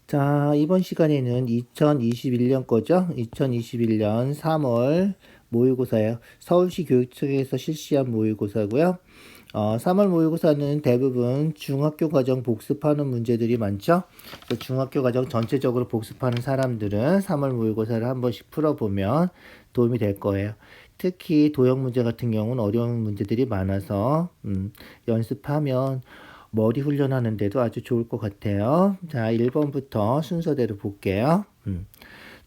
자, 이번 시간에는 2021년 거죠? 2021년 3월 모의고사예요. 서울시 교육청에서 실시한 모의고사고요. 3월 모의고사는 대부분 중학교 과정 복습하는 문제들이 많죠? 중학교 과정 전체적으로 복습하는 사람들은 3월 모의고사를 한 번씩 풀어보면 도움이 될 거예요. 특히 도형 문제 같은 경우는 어려운 문제들이 많아서 연습하면 머리 훈련하는데도 아주 좋을 것 같아요. 자, 1번부터 순서대로 볼게요.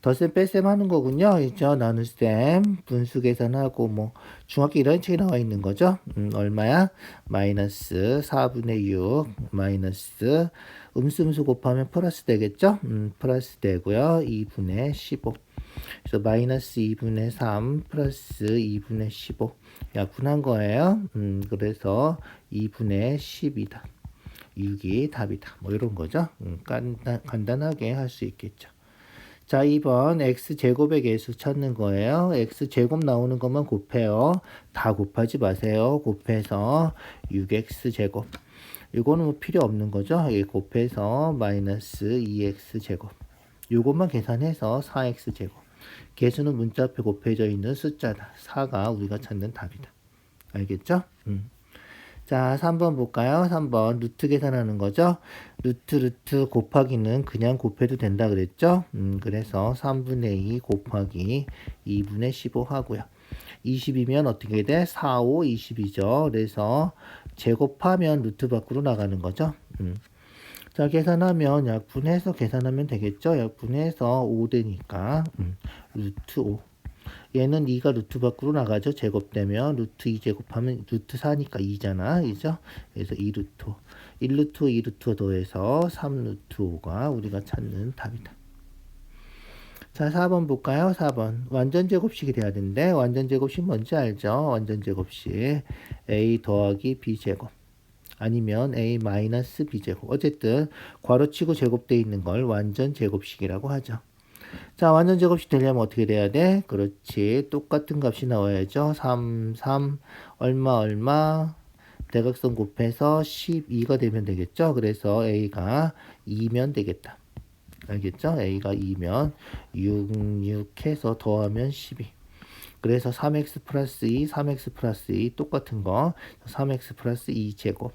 덧셈 뺄셈 하는 거군요. 있죠? 나눗셈, 분수 계산하고, 중학교 이런 책이 나와 있는 거죠. 얼마야? 마이너스 4분의 6, 마이너스, 음수 곱하면 플러스 되겠죠? 플러스 되고요. 2분의 15. 그래서 마이너스 2분의 3, 플러스 2분의 15. 약분한 거예요. 그래서 2분의 10이다. 6이 답이다. 뭐 이런 거죠. 간단하게 할 수 있겠죠. 자, 2번 x제곱의 개수 찾는 거예요. x제곱 나오는 것만 곱해요. 다 곱하지 마세요. 곱해서 6x제곱. 이거는 뭐 필요 없는 거죠. 예, 곱해서 마이너스 2x제곱. 이것만 계산해서 4x제곱. 개수는 문자 앞에 곱해져 있는 숫자다. 4가 우리가 찾는 답이다. 알겠죠? 자, 3번 볼까요? 3번 루트 계산하는 거죠. 루트 곱하기는 그냥 곱해도 된다 그랬죠. 그래서 3분의 2 곱하기 2분의 15 하고요. 20이면 어떻게 돼? 4, 5, 20이죠. 그래서 제곱하면 루트 밖으로 나가는 거죠. 자, 계산하면 약분해서 계산하면 되겠죠. 약분해서 5 되니까 루트 5. 얘는 2가 루트 밖으로 나가죠. 제곱되면 루트 2 제곱하면 루트 4니까 2잖아. 그죠? 그래서 2루트 5. 1루트 5, 2루트 5 더해서 3루트 5가 우리가 찾는 답이다. 자, 4번 볼까요? 4번. 완전 제곱식이 돼야 되는데 완전 제곱식 뭔지 알죠? 완전 제곱식 a 더하기 b 제곱. 아니면 a 마이너스 b 제곱. 어쨌든 괄호치고 제곱되어 있는 걸 완전 제곱식이라고 하죠. 자, 완전 제곱식 되려면 어떻게 돼야 돼? 그렇지. 똑같은 값이 나와야죠. 3, 얼마, 대각선 곱해서 12가 되면 되겠죠. 그래서 A가 2면 되겠다. 알겠죠? A가 2면 6 해서 더하면 12. 그래서 3x 플러스 2, 3x 플러스 2 똑같은 거 3x 플러스 2제곱.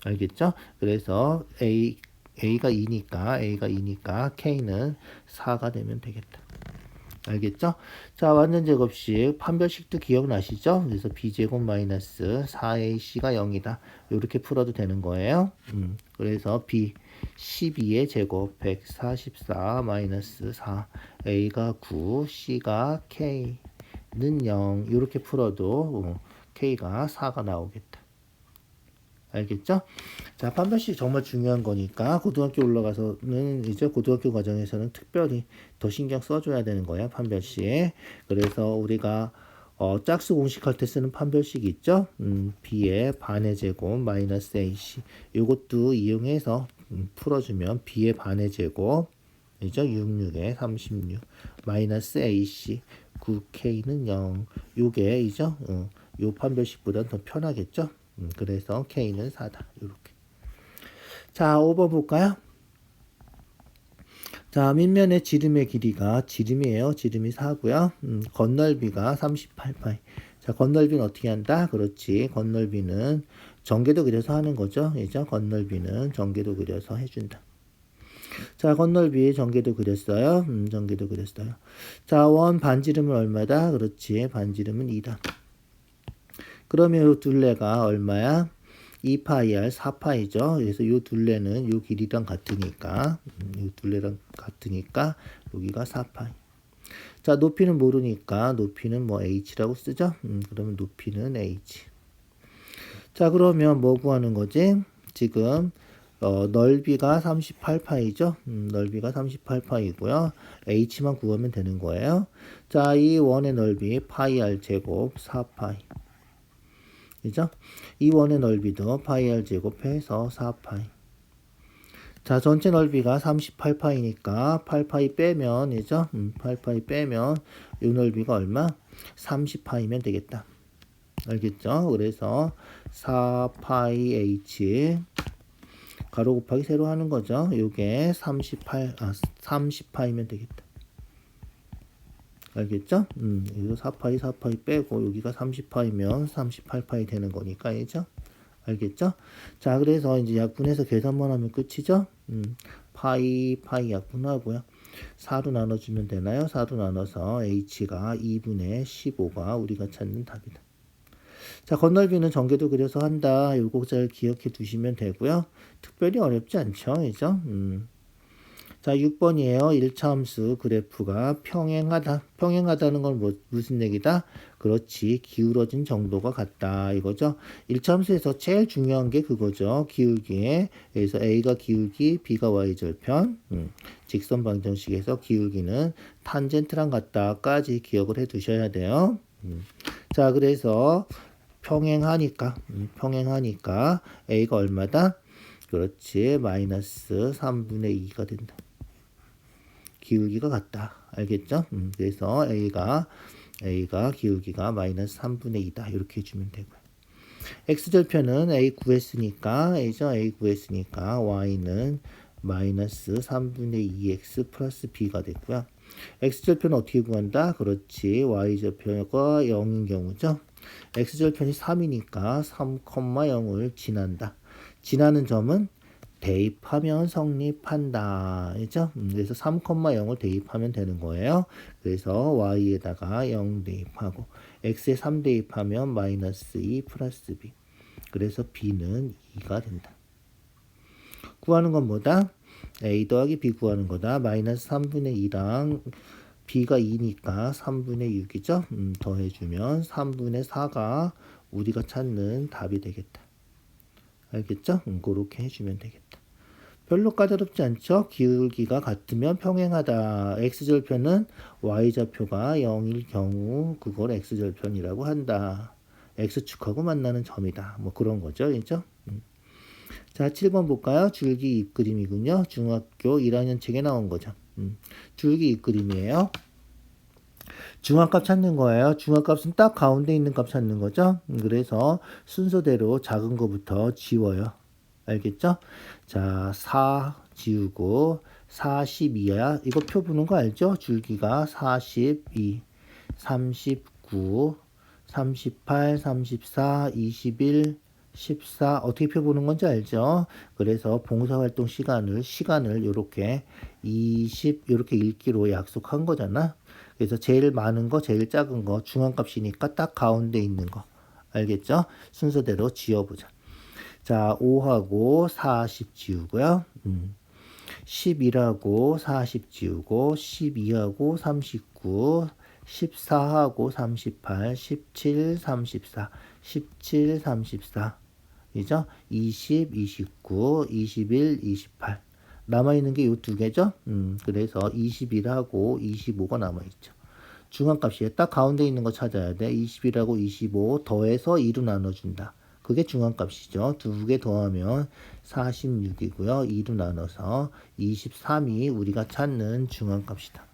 알겠죠? 그래서 A가 2니까 K는 4가 되면 되겠다. 알겠죠? 자, 완전 제곱식 판별식도 기억나시죠? 그래서 B제곱 마이너스 4AC가 0이다. 이렇게 풀어도 되는 거예요. 그래서 B 12의 제곱 144 마이너스 4 A가 9 C가 K는 0 이렇게 풀어도 K가 4가 나오겠다. 알겠죠? 자, 판별식 정말 중요한 거니까 고등학교 올라가서는 이제 고등학교 과정에서는 특별히 더 신경 써줘야 되는 거야, 판별식. 그래서 우리가 짝수 공식할 때 쓰는 판별식이 있죠? b의 반의 제곱 마이너스 ac 이것도 이용해서 풀어주면 b의 반의 제곱 이죠? 66에 36 마이너스 ac 9k는 0 요게 이죠? 요 판별식보다는 더 편하겠죠? 그래서 K는 4다. 이렇게. 자, 5번 볼까요? 자, 밑면의 지름의 길이가 지름이에요. 지름이 4고요. 건널비가 38파이. 자, 건널비는 어떻게 한다? 그렇지. 건널비는 전개도 그려서 하는 거죠. 그죠? 건널비는 전개도 그려서 해준다. 자, 건널비 전개도 그렸어요. 전개도 그렸어요. 자, 원 반지름은 얼마다? 그렇지. 반지름은 2다. 그러면 이 둘레가 얼마야? 2파이R 4파이죠. 그래서 이 둘레는 이 길이랑 같으니까 이 둘레랑 같으니까 여기가 4파이. 자, 높이는 모르니까 높이는 뭐 h라고 쓰죠. 그러면 높이는 h. 자, 그러면 뭐 구하는 거지? 지금 넓이가 38파이죠. 넓이가 38파이고요. h만 구하면 되는 거예요. 자, 이 원의 넓이 파이 r 제곱 4파이. 그죠? 이 원의 넓이도 파이 r 제곱해서 4파이. 자, 전체 넓이가 38파이니까 8파이 빼면, 그죠? 8파이 빼면 이 넓이가 얼마? 30파이면 되겠다. 알겠죠? 그래서 4파이 h 가로 곱하기 세로 하는 거죠. 요게 30파이면 되겠다. 알겠죠? 여기서 4파이 4파이 빼고 여기가 30파이면 38파이 되는 거니까, 알죠? 알겠죠? 자, 그래서 이제 약분해서 계산만 하면 끝이죠? 파이 약분하고요. 4로 나눠주면 되나요? 4로 나눠서 h가 2분의 15가 우리가 찾는 답이다. 자, 건널비는 전개도 그려서 한다. 요거 잘 기억해 두시면 되고요. 특별히 어렵지 않죠? 그죠? 자, 6번이에요. 1차 함수 그래프가 평행하다. 평행하다는 건 무슨 얘기다? 그렇지. 기울어진 정도가 같다. 이거죠. 1차 함수에서 제일 중요한 게 그거죠. 기울기에. 그래서 A가 기울기, B가 Y절편. 직선 방정식에서 기울기는 탄젠트랑 같다까지 기억을 해 두셔야 돼요. 자, 그래서 평행하니까 A가 얼마다? 그렇지. 마이너스 3분의 2가 된다. 기울기가 같다. 알겠죠? 그래서 A가 기울기가 마이너스 3분의 2다. 이렇게 해주면 되고요. X절편은 A 구했으니까, A 구했으니까 Y는 마이너스 3분의 2X 플러스 B가 됐고요. X절편은 어떻게 구한다? 그렇지. Y절편과 0인 경우죠. X절편이 3이니까 3,0을 지난다. 지나는 점은 대입하면 성립한다. 그죠? 그래서 3,0을 대입하면 되는 거예요. 그래서 y에다가 0 대입하고 x에 3 대입하면 마이너스 2 플러스 b. 그래서 b는 2가 된다. 구하는 건 뭐다? a 더하기 b 구하는 거다. 마이너스 3분의 2랑 b가 2니까 3분의 6이죠. 더해주면 3분의 4가 우리가 찾는 답이 되겠다. 알겠죠? 그렇게 해주면 되겠다. 별로 까다롭지 않죠? 기울기가 같으면 평행하다. x절편은 y좌표가 0일 경우 그걸 x절편이라고 한다. x축하고 만나는 점이다. 뭐 그런 거죠. 그죠? 자, 7번 볼까요? 줄기 잎그림이군요. 중학교 1학년 책에 나온 거죠. 줄기 잎그림이에요. 중앙값 찾는 거예요. 중앙값은 딱 가운데 있는 값 찾는 거죠. 그래서 순서대로 작은 거부터 지워요. 알겠죠? 자, 4 지우고 42야. 이거 표 보는 거 알죠? 줄기가 42, 39, 38, 34, 21, 14 어떻게 표 보는 건지 알죠? 그래서 봉사활동 시간을 이렇게 20 이렇게 읽기로 약속한 거잖아. 그래서 제일 많은 거, 제일 작은 거 중앙값이니까 딱 가운데 있는 거. 알겠죠? 순서대로 지어보자. 자, 5하고 40 지우고요. 11하고 40 지우고 12하고 39 14하고 38 17 34 17 34 이죠? 20 29 21 28 남아있는 게 이 두 개죠? 그래서 21하고 25가 남아있죠. 중앙값이 딱 가운데 있는 거 찾아야 돼. 21하고 25 더해서 2로 나눠준다. 그게 중앙값이죠. 두 개 더하면 46이고요. 2로 나눠서 23이 우리가 찾는 중앙값이다.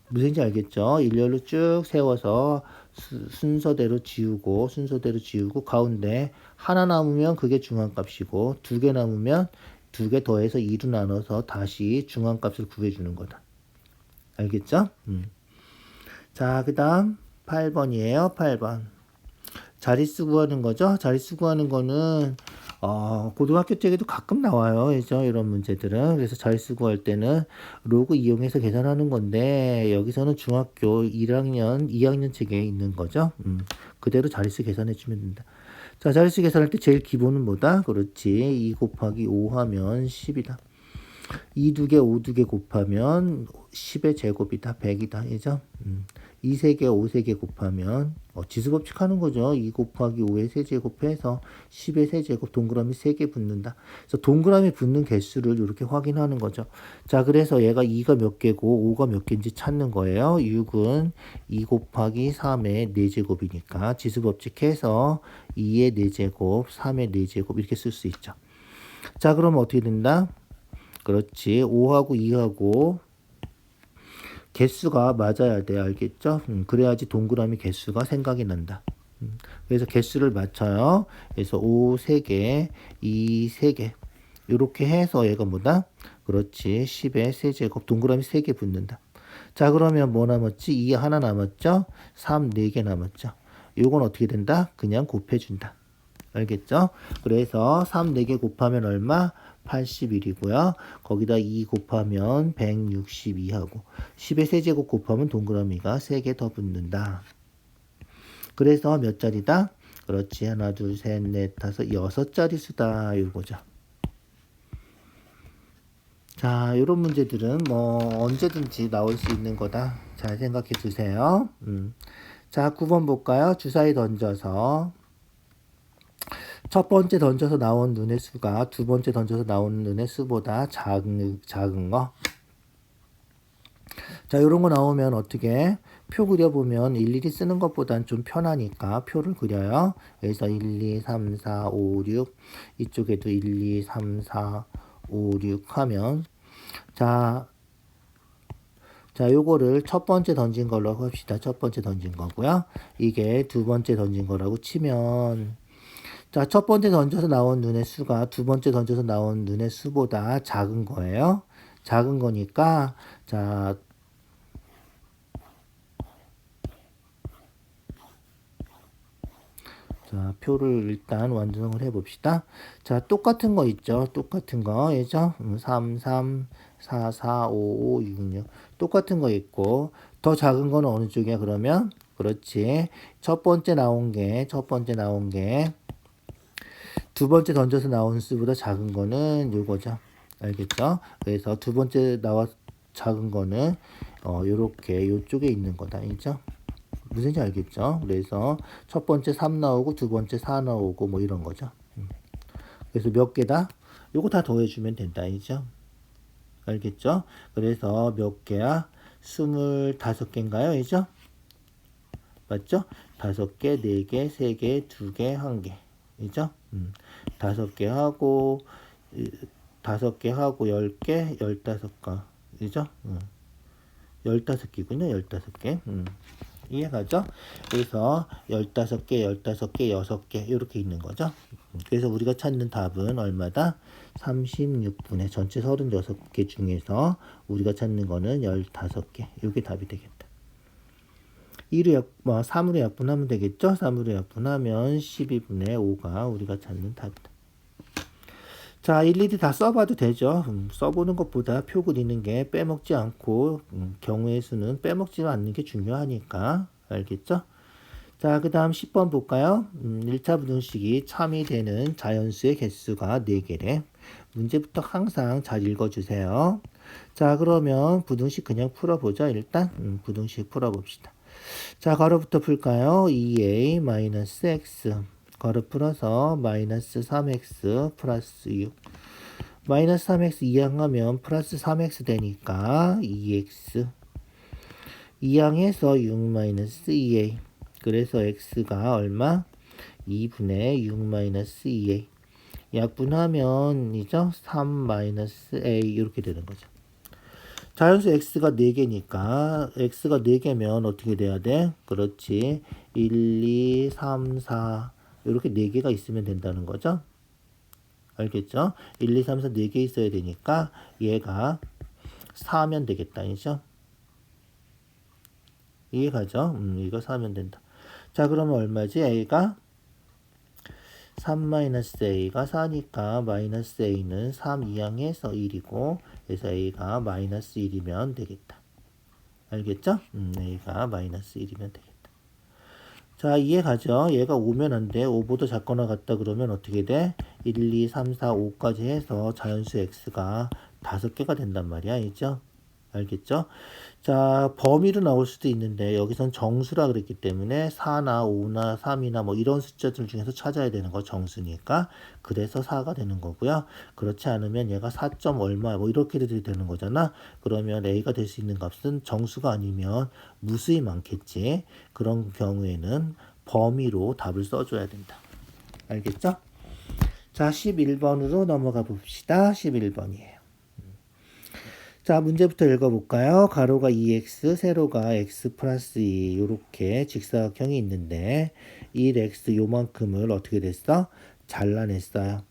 무슨지 알겠죠? 일렬로 쭉 세워서 순서대로 지우고 가운데 하나 남으면 그게 중앙값이고 두 개 남으면 두 개 더해서 2로 나눠서 다시 중앙값을 구해주는 거다. 알겠죠? 자, 그 다음 8번이에요. 8번. 자릿수 구하는 거죠. 자릿수 구하는 거는 고등학교 때에도 가끔 나와요. 그죠? 이런 문제들은. 그래서 자릿수 구할 때는 로그 이용해서 계산하는 건데 여기서는 중학교 2학년 책에 있는 거죠. 그대로 자릿수 계산해 주면 된다. 자, 자릿수 계산할 때 제일 기본은 뭐다? 그렇지. 2 곱하기 5 하면 10이다. 2 두 개, 5 두 개 곱하면 10의 제곱이다. 100이다. 그죠? 2 세 개, 5 세 개 곱하면 지수법칙 하는 거죠. 2 곱하기 5의 세제곱해서 10의 세제곱 동그라미 3개 붙는다. 그래서 동그라미 붙는 개수를 이렇게 확인하는 거죠. 자, 그래서 얘가 2가 몇 개고 5가 몇 개인지 찾는 거예요. 6은 2 곱하기 3의 4제곱이니까 지수법칙 해서 2의 4제곱, 3의 4제곱 이렇게 쓸 수 있죠. 자, 그러면 어떻게 된다? 그렇지. 5하고 2하고 개수가 맞아야 돼. 알겠죠? 그래야지 동그라미 개수가 생각이 난다. 그래서 개수를 맞춰요. 그래서 5 3개, 2 3개. 이렇게 해서 얘가 뭐다? 그렇지. 10의 세제곱 동그라미 3개 붙는다. 자, 그러면 뭐 남았지? 2 하나 남았죠? 3 4개 남았죠? 요건 어떻게 된다? 그냥 곱해준다. 알겠죠? 그래서 3 4개 곱하면 얼마? 81이고요. 거기다 2 곱하면 162하고 10의 세제곱 곱하면 동그라미가 3개 더 붙는다. 그래서 몇 자리다? 그렇지. 하나, 둘, 셋, 넷, 다섯, 6자리 수다. 요거죠. 자, 요런 문제들은 뭐 언제든지 나올 수 있는 거다. 잘 생각해 두세요. 자, 9번 볼까요? 주사위 던져서 첫 번째 던져서 나온 눈의 수가 두 번째 던져서 나온 눈의 수보다 작은 거. 자, 요런 거 나오면 어떻게 표 그려보면 일일이 쓰는 것보단 좀 편하니까 표를 그려요. 그래서 1, 2, 3, 4, 5, 6 이쪽에도 1, 2, 3, 4, 5, 6 하면 자, 요거를 첫 번째 던진 걸로 합시다. 첫 번째 던진 거고요. 이게 두 번째 던진 거라고 치면 자, 첫 번째 던져서 나온 눈의 수가 두 번째 던져서 나온 눈의 수보다 작은 거예요. 작은 거니까 자, 표를 일단 완성을 해 봅시다. 자, 똑같은 거 있죠? 똑같은 거, 예죠? 3, 3, 4, 4, 5, 5, 6, 6. 똑같은 거 있고, 더 작은 거는 어느 쪽이야, 그러면? 그렇지. 첫 번째 나온 게, 두 번째 던져서 나온 수보다 작은 거는 요거죠. 알겠죠? 그래서 두 번째 작은 거는, 요렇게, 요쪽에 있는 거다. 알죠? 무슨지 알겠죠? 그래서 첫 번째 3 나오고 두 번째 4 나오고 뭐 이런 거죠. 그래서 몇 개다? 요거 다 더해주면 된다. 이죠? 알겠죠? 그래서 몇 개야? 25개인가요? 이죠? 맞죠? 5개, 4개, 3개, 2개, 1개. 이죠? 5개 하고 5개 하고 10개, 15개. 이죠? 15개군요. 15개. 이해가죠? 그래서 15개, 15개, 6개 이렇게 있는 거죠. 그래서 우리가 찾는 답은 얼마다? 36분의 전체 36개 중에서 우리가 찾는 거는 15개. 이게 답이 되겠다. 3으로 약분하면 되겠죠? 3으로 약분하면 12분의 5가 우리가 찾는 답이다. 자, 일일이 다 써봐도 되죠. 써보는 것보다 표 그리는 게 빼먹지 않고 경우의 수는 빼먹지 않는 게 중요하니까 알겠죠? 자, 그 다음 10번 볼까요? 1차 부등식이 참이 되는 자연수의 개수가 4개래. 문제부터 항상 잘 읽어주세요. 자, 그러면 부등식 그냥 풀어보죠. 일단 부등식 풀어봅시다. 자, 괄호부터 풀까요? 2a-x 괄호 풀어서 마이너스 3x 플러스 6 마이너스 3x 이항하면 플러스 3x 되니까 2x 이항해서 6 마이너스 2a 그래서 x가 얼마? 2분의 6 마이너스 2a 약분하면 이죠? 3 마이너스 a 이렇게 되는 거죠. 자연수 x가 4개니까 x가 4개면 어떻게 돼야 돼? 그렇지. 1, 2, 3, 4 이렇게 4개가 있으면 된다는 거죠. 알겠죠? 1, 2, 3, 4 4개 있어야 되니까 얘가 4면 되겠다. 이죠? 이해가죠? 이거 4면 된다. 자, 그러면 얼마지? a가 3-a가 4니까 마이너스 a는 3 이항해서 1이고 그래서 a가 마이너스 1이면 되겠다. 알겠죠? a가 마이너스 1이면 되겠다. 자, 이해가죠? 얘가 오면 안 돼. 5보다 작거나 같다 그러면 어떻게 돼? 1, 2, 3, 4, 5까지 해서 자연수 x가 5개가 된단 말이야. 알죠? 알겠죠? 자, 범위로 나올 수도 있는데 여기선 정수라 그랬기 때문에 4나 5나 3이나 뭐 이런 숫자들 중에서 찾아야 되는 거 정수니까 그래서 4가 되는 거고요. 그렇지 않으면 얘가 4점 얼마 뭐 이렇게 되는 거잖아. 그러면 a가 될 수 있는 값은 정수가 아니면 무수히 많겠지. 그런 경우에는 범위로 답을 써줘야 된다. 알겠죠? 자, 11번으로 넘어가 봅시다. 11번이에요. 자, 문제부터 읽어볼까요? 가로가 2x, 세로가 x 플러스 2 이렇게 직사각형이 있는데 1x 요만큼을 어떻게 됐어? 잘라냈어요.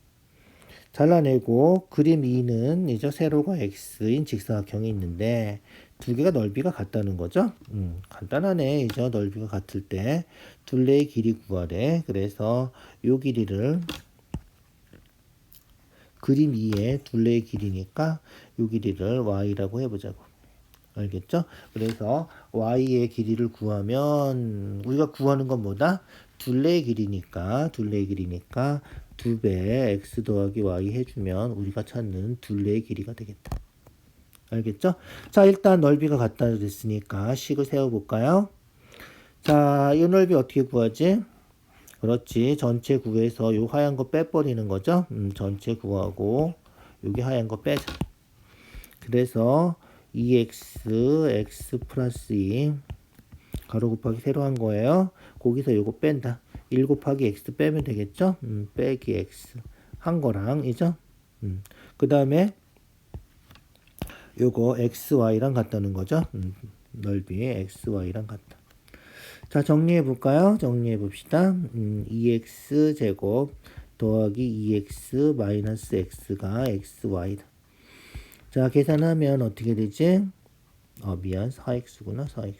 잘라내고 그림 2는 이제 세로가 x인 직사각형이 있는데 두 개가 넓이가 같다는 거죠. 간단하네. 이제 넓이가 같을 때 둘레의 길이 구하래. 그래서 요 길이를 그림 2의 둘레의 길이니까 요 길이를 y라고 해보자고. 알겠죠? 그래서 y의 길이를 구하면 우리가 구하는 건 뭐다? 둘레의 길이니까 2배 x 더하기 y 해주면 우리가 찾는 둘레의 길이가 되겠다. 알겠죠? 자, 일단 넓이가 같다 됐으니까 식을 세워볼까요? 자, 이 넓이 어떻게 구하지? 그렇지. 전체 구해서 요 하얀 거 빼버리는 거죠? 전체 구하고 여기 하얀 거 빼자. 그래서 2x x 플러스 2 가로 곱하기 세로 한 거예요. 거기서 요거 뺀다. 1 곱하기 x 빼면 되겠죠? 빼기 x 한 거랑 이죠? 그 다음에 요거 xy랑 같다는 거죠. 넓이 xy랑 같다. 자, 정리해 볼까요? 정리해 봅시다. 2x 제곱 더하기 2x 마이너스 x가 xy다. 자, 계산하면 어떻게 되지? 미안. 4x구나. 4x.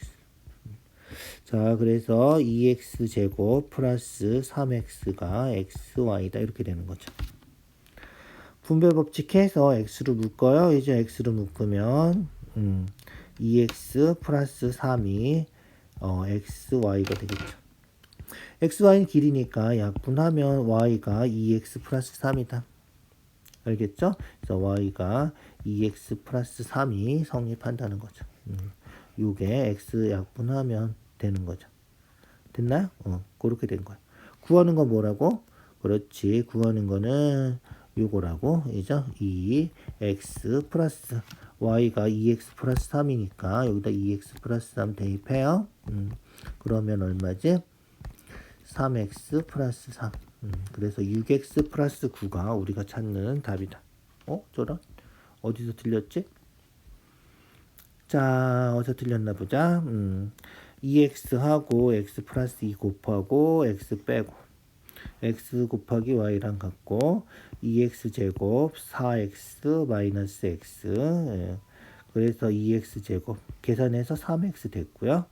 자, 그래서 2x 제곱 플러스 3x가 xy다. 이렇게 되는 거죠. 분배 법칙 해서 x로 묶어요. 이제 x로 묶으면 2x 플러스 3이 xy가 되겠죠. xy는 길이니까 약분하면 y가 2x 플러스 3이다. 알겠죠? 그래서 y가 2x 플러스 3이 성립한다는 거죠. 요게 x 약분하면 되는 거죠. 됐나요? 그렇게 된 거예요. 구하는 건 뭐라고? 그렇지. 구하는 거는 요거라고. 이죠? 2x 플러스 y가 2x 플러스 3이니까 여기다 2x 플러스 3 대입해요. 그러면 얼마지? 3x 플러스 3. 그래서 6x 플러스 9가 우리가 찾는 답이다. 저런? 어디서 틀렸지? 자, 어디서 틀렸나 보자. 2x하고 x 플러스 2 곱하고 x 빼고 x 곱하기 y랑 같고 2x 제곱 4x 마이너스 x 예. 그래서 2x 제곱 계산해서 3x 됐고요.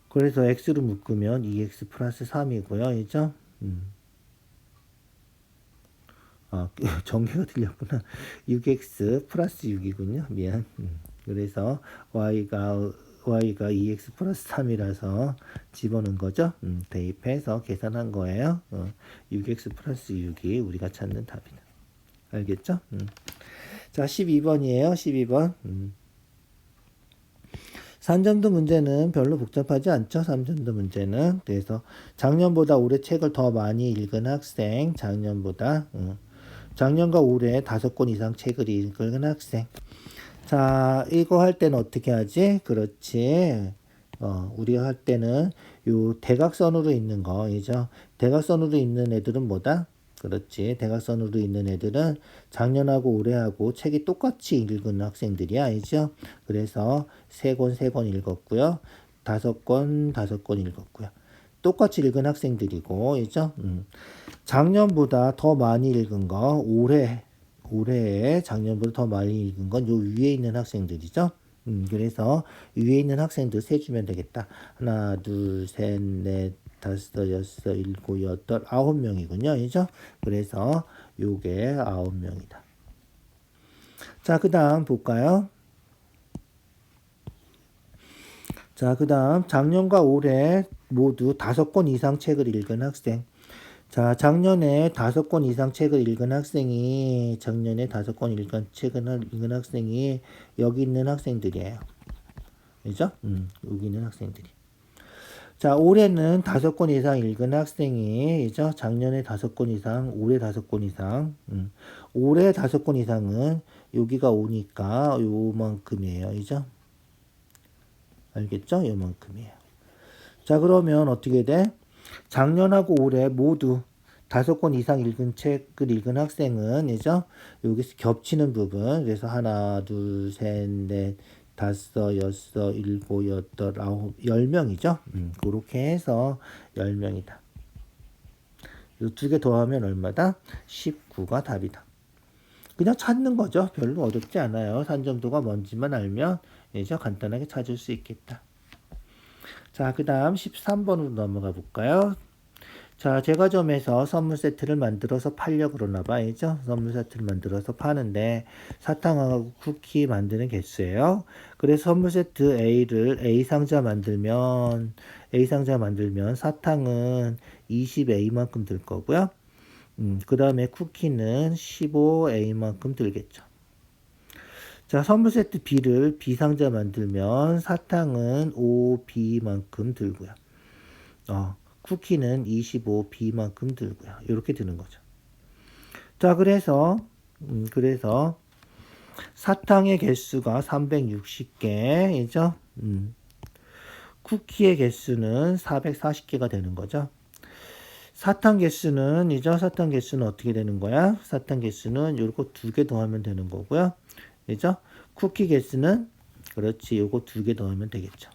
그래서 x로 묶으면 2x 플러스 3이고요. 이죠? 전개가 틀렸구나. 6x 플러스 6이군요. 미안. 그래서 y가 2x 플러스 3이라서 집어넣은 거죠. 대입해서 계산한 거예요. 6x 플러스 6이 우리가 찾는 답이다. 알겠죠? 자, 12번이에요. 12번. 3점도 문제는 별로 복잡하지 않죠. 3점도 문제는. 그래서 작년보다 올해 책을 더 많이 읽은 학생, 작년과 올해 5권 이상 책을 읽은 학생. 자, 이거 할 때는 어떻게 하지? 그렇지. 우리가 할 때는 요 대각선으로 있는 거이죠. 대각선으로 있는 애들은 뭐다? 그렇지. 대각선으로 있는 애들은 작년하고 올해하고 책이 똑같이 읽은 학생들이야. 알죠? 그래서 3권 읽었고요. 5권 읽었고요. 똑같이 읽은 학생들이고, 있죠? 작년보다 더 많이 읽은 거, 올해에 작년보다 더 많이 읽은 건 요 위에 있는 학생들이죠. 그래서 위에 있는 학생들 세주면 되겠다. 하나, 둘, 셋, 넷, 다섯, 여섯, 일곱, 여덟, 9명이군요. 이죠? 그래서 요게 9명이다. 자, 그 다음 볼까요? 자, 그 다음 작년과 올해 모두 5권 이상 책을 읽은 학생. 자, 작년에 5권 이상 책을 읽은 학생이 읽은 학생이 여기 있는 학생들이에요. 그죠? 여기 있는 학생들이. 자, 올해는 5권 이상 읽은 학생이, 이죠? 작년에 5권 이상, 올해 5권 이상. 올해 5권 이상은 여기가 오니까 요만큼이에요. 이죠? 알겠죠? 요만큼이에요. 자, 그러면 어떻게 돼? 작년하고 올해 모두 5권 이상 읽은 책을 읽은 학생은, 이죠? 여기서 겹치는 부분. 그래서 하나, 둘, 셋, 넷, 다섯, 여섯, 일곱, 여덟, 아홉, 10명이죠? 그렇게 해서 10명이다. 두 개 더하면 얼마다? 19가 답이다. 그냥 찾는 거죠. 별로 어렵지 않아요. 산정도가 뭔지만 알면 이제 간단하게 찾을 수 있겠다. 자, 그 다음 13번으로 넘어가 볼까요? 자, 제과점에서 선물 세트를 만들어서 팔려고 그러나 봐야죠. 선물 세트를 만들어서 파는데 사탕하고 쿠키 만드는 개수예요. 그래서 선물 세트 A를 A 상자 만들면 사탕은 20A만큼 들 거고요. 그 다음에 쿠키는 15A만큼 들겠죠. 자, 선물 세트 B를 B 상자 만들면 사탕은 5B만큼 들고요. 쿠키는 25B만큼 들고요. 이렇게 드는 거죠. 자, 그래서 사탕의 개수가 360개이죠. 쿠키의 개수는 440개가 되는 거죠. 사탕 개수는 어떻게 되는 거야? 사탕 개수는 요거 2개 더하면 되는 거고요. 그죠? 쿠키 개수는 그렇지. 요거 2개 더하면 되겠죠.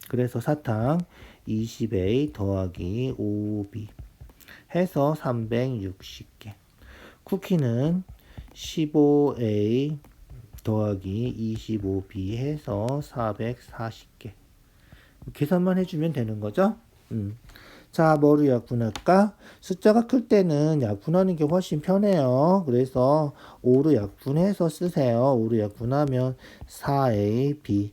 그래서 사탕 20A 더하기 5B 해서 360개. 쿠키는 15A 더하기 25B 해서 440개. 계산만 해주면 되는 거죠. 자, 뭐로 약분할까? 숫자가 클 때는 약분하는 게 훨씬 편해요. 그래서 5로 약분해서 쓰세요. 5로 약분하면 4AB.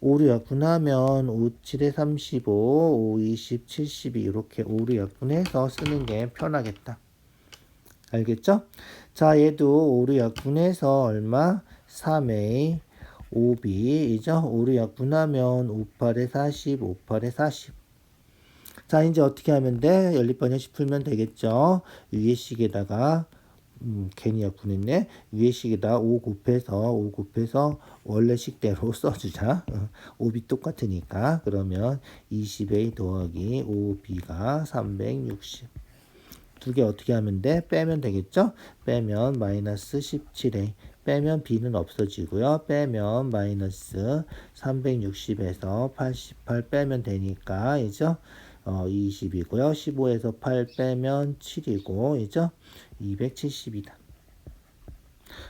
5로 약분하면 5, 7에 35, 5, 20, 72 이렇게 5로 약분해서 쓰는 게 편하겠다. 알겠죠? 자, 얘도 5로 약분해서 얼마? 3A, 5B이죠? 5로 약분하면 5, 8에 40, 5, 8에 40. 자, 이제 어떻게 하면 돼? 연립방정식 풀면 되겠죠? 위의 식에다가 괜히 약분했네. 위의 식에다 5 곱해서 원래 식대로 써주자. 5b 똑같으니까. 그러면 20a 더하기 5b가 360. 두 개 어떻게 하면 돼? 빼면 되겠죠? 빼면 마이너스 17a. 빼면 b는 없어지고요. 빼면 마이너스 360에서 88 빼면 되니까, 이죠? 20이고요. 15에서 8 빼면 7이고, 이죠? 270이다.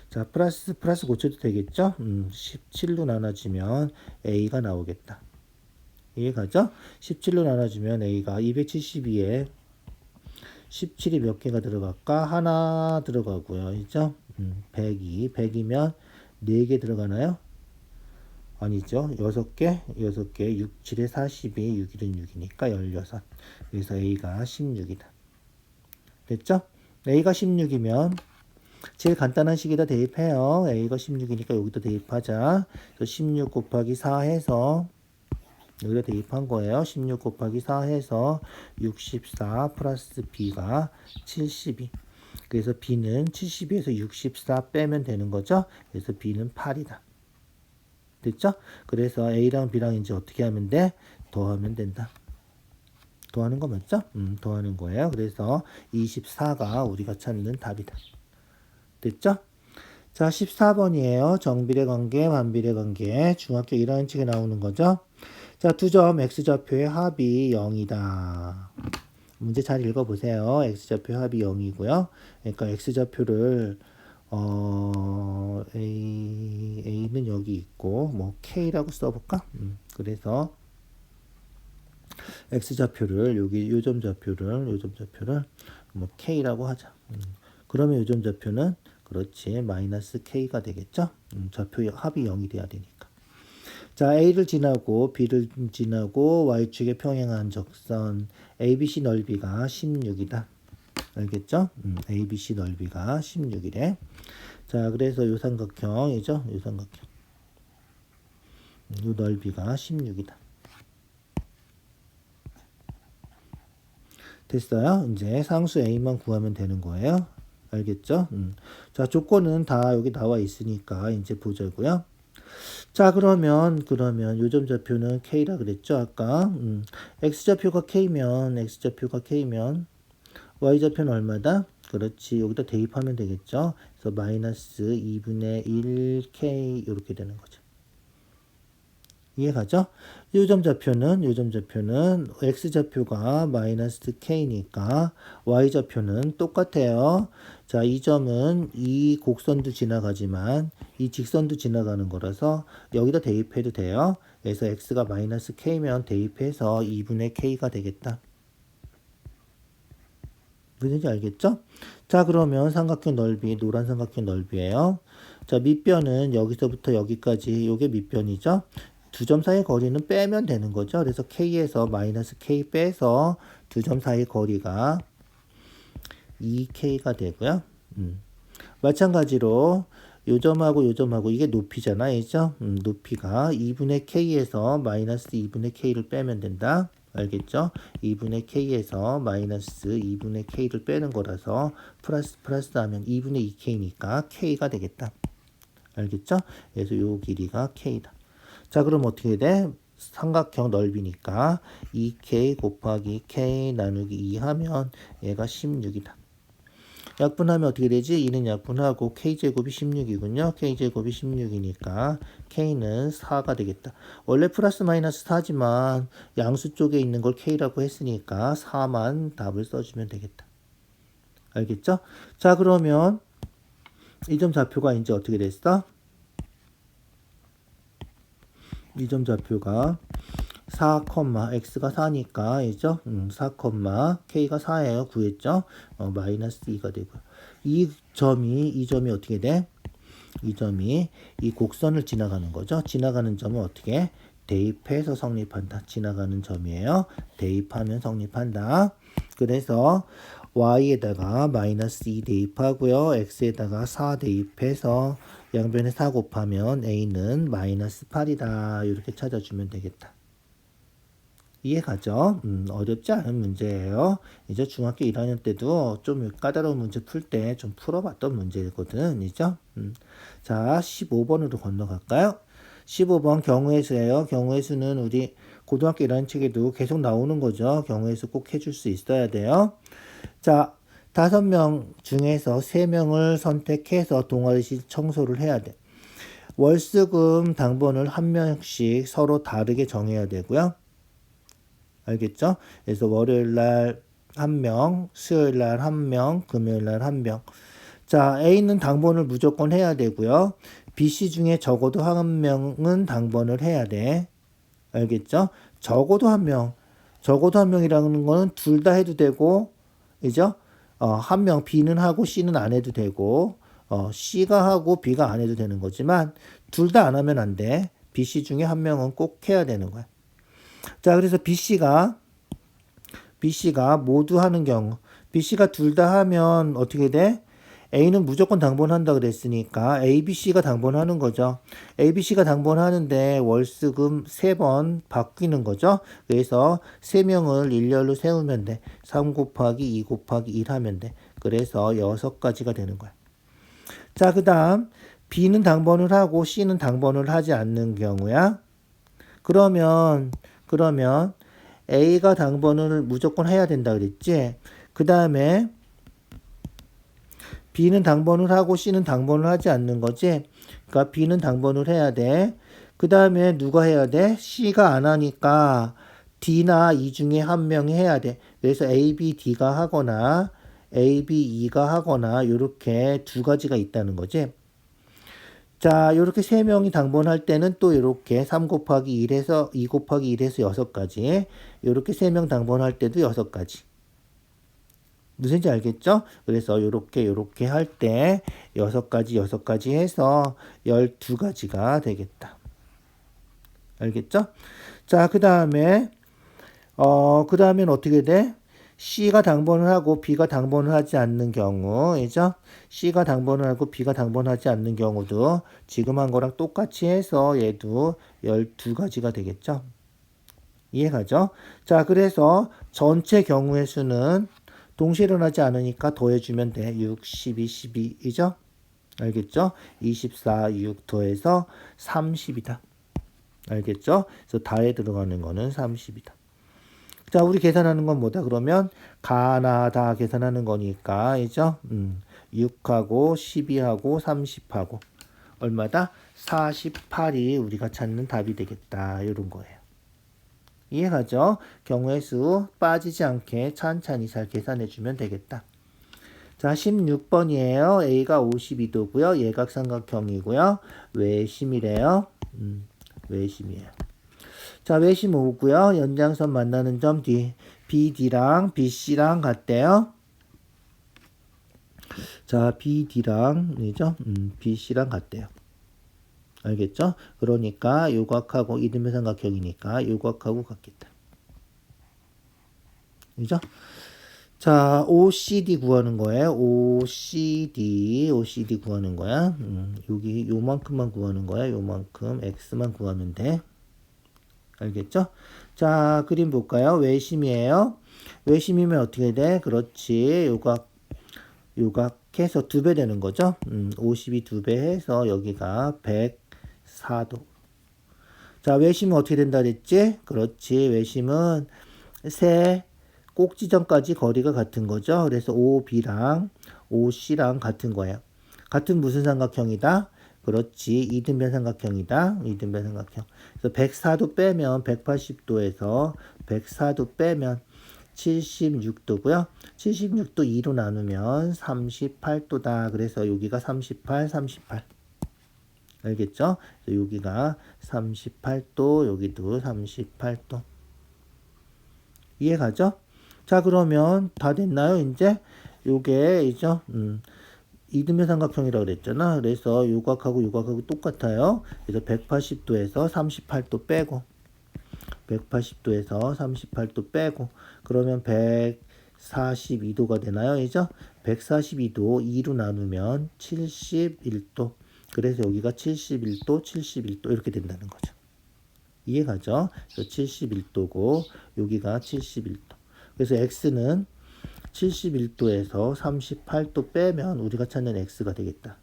자, 플러스 고쳐도 되겠죠? 17로 나눠지면 A가 나오겠다. 이해가죠? 17로 나눠주면 A가 272에 17이 몇 개가 들어갈까? 하나 들어가고요. 이죠? 100이면 4개 들어가나요? 아니죠. 6개, 6, 7에 42, 6일은 6이니까 16. 그래서 A가 16이다. 됐죠? A가 16이면 제일 간단한 식에다 대입해요. A가 16이니까 여기다 대입하자. 그래서 16 곱하기 4 해서 여기다 대입한 거예요. 16 곱하기 4 해서 64 플러스 B가 72. 그래서 B는 72에서 64 빼면 되는 거죠. 그래서 B는 8이다. 됐죠? 그래서 A랑 B랑 이제 어떻게 하면 돼? 더하면 된다. 더하는 거 맞죠? 더하는 거예요. 그래서 24가 우리가 찾는 답이다. 됐죠? 자, 14번이에요. 정비례 관계, 반비례 관계. 중학교 1학년식에 나오는 거죠. 자, 두 점 x좌표의 합이 0이다. 문제 잘 읽어보세요. x좌표 합이 0이고요. 그러니까 x좌표를 A는 여기 있고, 뭐, K라고 써볼까? 그래서, X좌표를, 여기 요점 좌표를, 뭐, K라고 하자. 그러면 요점 좌표는, 그렇지, 마이너스 K가 되겠죠? 좌표 합이 0이 돼야 되니까. 자, A를 지나고, B를 지나고, Y축에 평행한 적선, ABC 넓이가 16이다. 알겠죠? ABC 넓이가 16이래. 자, 그래서 요 삼각형이죠? 요 삼각형. 요 넓이가 16이다. 됐어요? 이제 상수 A만 구하면 되는 거예요. 알겠죠? 자, 조건은 다 여기 나와 있으니까 이제 보자고요. 자, 그러면 요점 좌표는 K라 그랬죠? 아까. X좌표가 K면 Y좌표는 얼마다? 그렇지. 여기다 대입하면 되겠죠. 그래서 마이너스 2분의 1K 이렇게 되는 거죠. 이해가죠? 요점좌표는 x좌표가 마이너스 k니까 y좌표는 똑같아요. 자, 이 점은 이 곡선도 지나가지만 이 직선도 지나가는 거라서 여기다 대입해도 돼요. 그래서 x가 마이너스 k면 대입해서 2분의 k가 되겠다. 무슨지 알겠죠? 자, 그러면 삼각형 넓이, 노란 삼각형 넓이에요. 자, 밑변은 여기서부터 여기까지, 요게 밑변이죠? 두 점 사이 거리는 빼면 되는 거죠. 그래서 k에서 마이너스 k 빼서 두 점 사이 거리가 2k가 되고요. 마찬가지로 요 점하고 이게 높이잖아, 그죠? 높이가 2분의 k에서 마이너스 2분의 k를 빼면 된다. 알겠죠? 2분의 k에서 마이너스 2분의 k를 빼는 거라서 플러스 하면 2분의 2k니까 k가 되겠다. 알겠죠? 그래서 요 길이가 k다. 자, 그럼 어떻게 돼? 삼각형 넓이니까 2k 곱하기 k 나누기 2 하면 얘가 16이다. 약분하면 어떻게 되지? 2는 약분하고 k제곱이 16이군요. k제곱이 16이니까 k는 4가 되겠다. 원래 플러스 마이너스 4지만 양수 쪽에 있는 걸 k라고 했으니까 4만 답을 써주면 되겠다. 알겠죠? 자, 그러면 이 점 좌표가 이제 어떻게 됐어? 이 점 좌표가 4, x가 4니까, 이죠? 4, k가 4예요. 구했죠? 마이너스 2가 되고요. 이 점이 어떻게 돼? 이 점이 이 곡선을 지나가는 거죠. 지나가는 점은 어떻게? 대입해서 성립한다. 지나가는 점이에요. 대입하면 성립한다. 그래서 y에다가 마이너스 2 대입하고요. x에다가 4 대입해서 양변에 4 곱하면 a는 마이너스 8이다. 이렇게 찾아주면 되겠다. 이해가죠? 어렵지 않은 문제예요. 이제 중학교 1학년 때도 좀 까다로운 문제 풀 때 좀 풀어봤던 문제거든. 이죠? 자, 15번으로 건너갈까요? 15번 경우의 수예요. 경우의 수는 우리 고등학교 1학년 책에도 계속 나오는 거죠. 경우의 수 꼭 해줄 수 있어야 돼요. 자, 5명 중에서 3명을 선택해서 동아리실 청소를 해야 돼. 월수금 당번을 한 명씩 서로 다르게 정해야 되고요. 알겠죠? 그래서 월요일 날 1명, 수요일 날 1명, 금요일 날 1명. 자, A는 당번을 무조건 해야 되고요. B, C 중에 적어도 1명은 당번을 해야 돼. 알겠죠? 적어도 1명. 적어도 1명이라는 거는 둘 다 해도 되고, 그죠? 1명, B는 하고 C는 안 해도 되고, C가 하고 B가 안 해도 되는 거지만, 둘 다 안 하면 안 돼. B, C 중에 1명은 꼭 해야 되는 거야. 자, 그래서 BC가 모두 하는 경우, BC가 둘 다 하면 어떻게 돼? A는 무조건 당번한다 그랬으니까 A, B, C가 당번하는 거죠. A, B, C가 당번하는데 월수금 3번 바뀌는 거죠. 그래서 3명을 일렬로 세우면 돼. 3 곱하기 2 곱하기 1 하면 돼. 그래서 6가지가 되는 거야. 자, 그 다음 B는 당번을 하고 C는 당번을 하지 않는 경우야. 그러면 A가 당번을 무조건 해야 된다 그랬지. 그 다음에 B는 당번을 하고 C는 당번을 하지 않는 거지. 그러니까 B는 당번을 해야 돼. 그 다음에 누가 해야 돼? C가 안 하니까 D나 E 중에 한 명이 해야 돼. 그래서 A, B, D가 하거나 A, B, E가 하거나 이렇게 2가지가 있다는 거지. 자, 요렇게 3명이 당번할 때는 또 요렇게 3 곱하기 1에서 2 곱하기 1에서 6가지. 요렇게 3명 당번할 때도 6가지. 무슨지 알겠죠? 그래서 요렇게 할 때 6가지 해서 12가지가 되겠다. 알겠죠? 자, 그 다음에는 어떻게 돼? C가 당번을 하고 B가 당번을 하지 않는 경우이죠. C가 당번을 하고 B가 당번하지 않는 경우도 지금 한 거랑 똑같이 해서 얘도 12가지가 되겠죠. 이해가죠? 자, 그래서 전체 경우의 수는 동시에 일어나지 않으니까 더해주면 돼. 6, 12, 12이죠? 알겠죠? 24, 6 더해서 30이다. 알겠죠? 그래서 다에 들어가는 거는 30이다. 자, 우리 계산하는 건 뭐다? 그러면 가나다 계산하는 거니까, 그죠? 6하고 12하고 30하고 얼마다? 48이 우리가 찾는 답이 되겠다. 이런 거예요. 이해가죠? 경우의 수 빠지지 않게 찬찬히 잘 계산해주면 되겠다. 자, 16번이에요. A가 52도고요. 예각삼각형이고요. 외심이래요. 외심이에요. 자, 외심 5고요. 연장선 만나는 점 D. BD랑 BC랑 같대요. 자, BD랑 이죠? BC랑 같대요. 알겠죠? 그러니까 요각하고 이등변 삼각형이니까 요각하고 같겠다. 그죠? 자, OCD 구하는 거예요. OCD 구하는 거야. 여기 요만큼만 구하는 거야. 요만큼 X만 구하면 돼. 알겠죠? 자, 그림 볼까요? 외심이에요. 외심이면 어떻게 돼? 그렇지. 요각해서 2배 되는 거죠. 52 2배 해서 여기가 104도. 자, 외심은 어떻게 된다 그랬지? 그렇지. 외심은 세 꼭지점까지 거리가 같은 거죠. 그래서 OB랑 OC랑 같은 거예요. 같은 무슨 삼각형이다? 그렇지. 이등변 삼각형이다. 이등변 삼각형. 그래서 104도 빼면 180도에서 104도 빼면 76도고요. 76도 2로 나누면 38도다. 그래서 여기가 38. 알겠죠? 여기가 38도, 여기도 38도. 이해가죠? 자, 그러면 다 됐나요? 이제 요게 이죠? 이등변 삼각형이라고 그랬잖아. 그래서 요각하고 요각하고 똑같아요. 그래서 180도에서 38도 빼고 180도에서 38도 빼고 그러면 142도가 되나요? 이죠? 142도 2로 나누면 71도. 그래서 여기가 71도 이렇게 된다는 거죠. 이해가죠? 그래서 71도고 여기가 71도. 그래서 x는 71도에서 38도 빼면 우리가 찾는 x가 되겠다.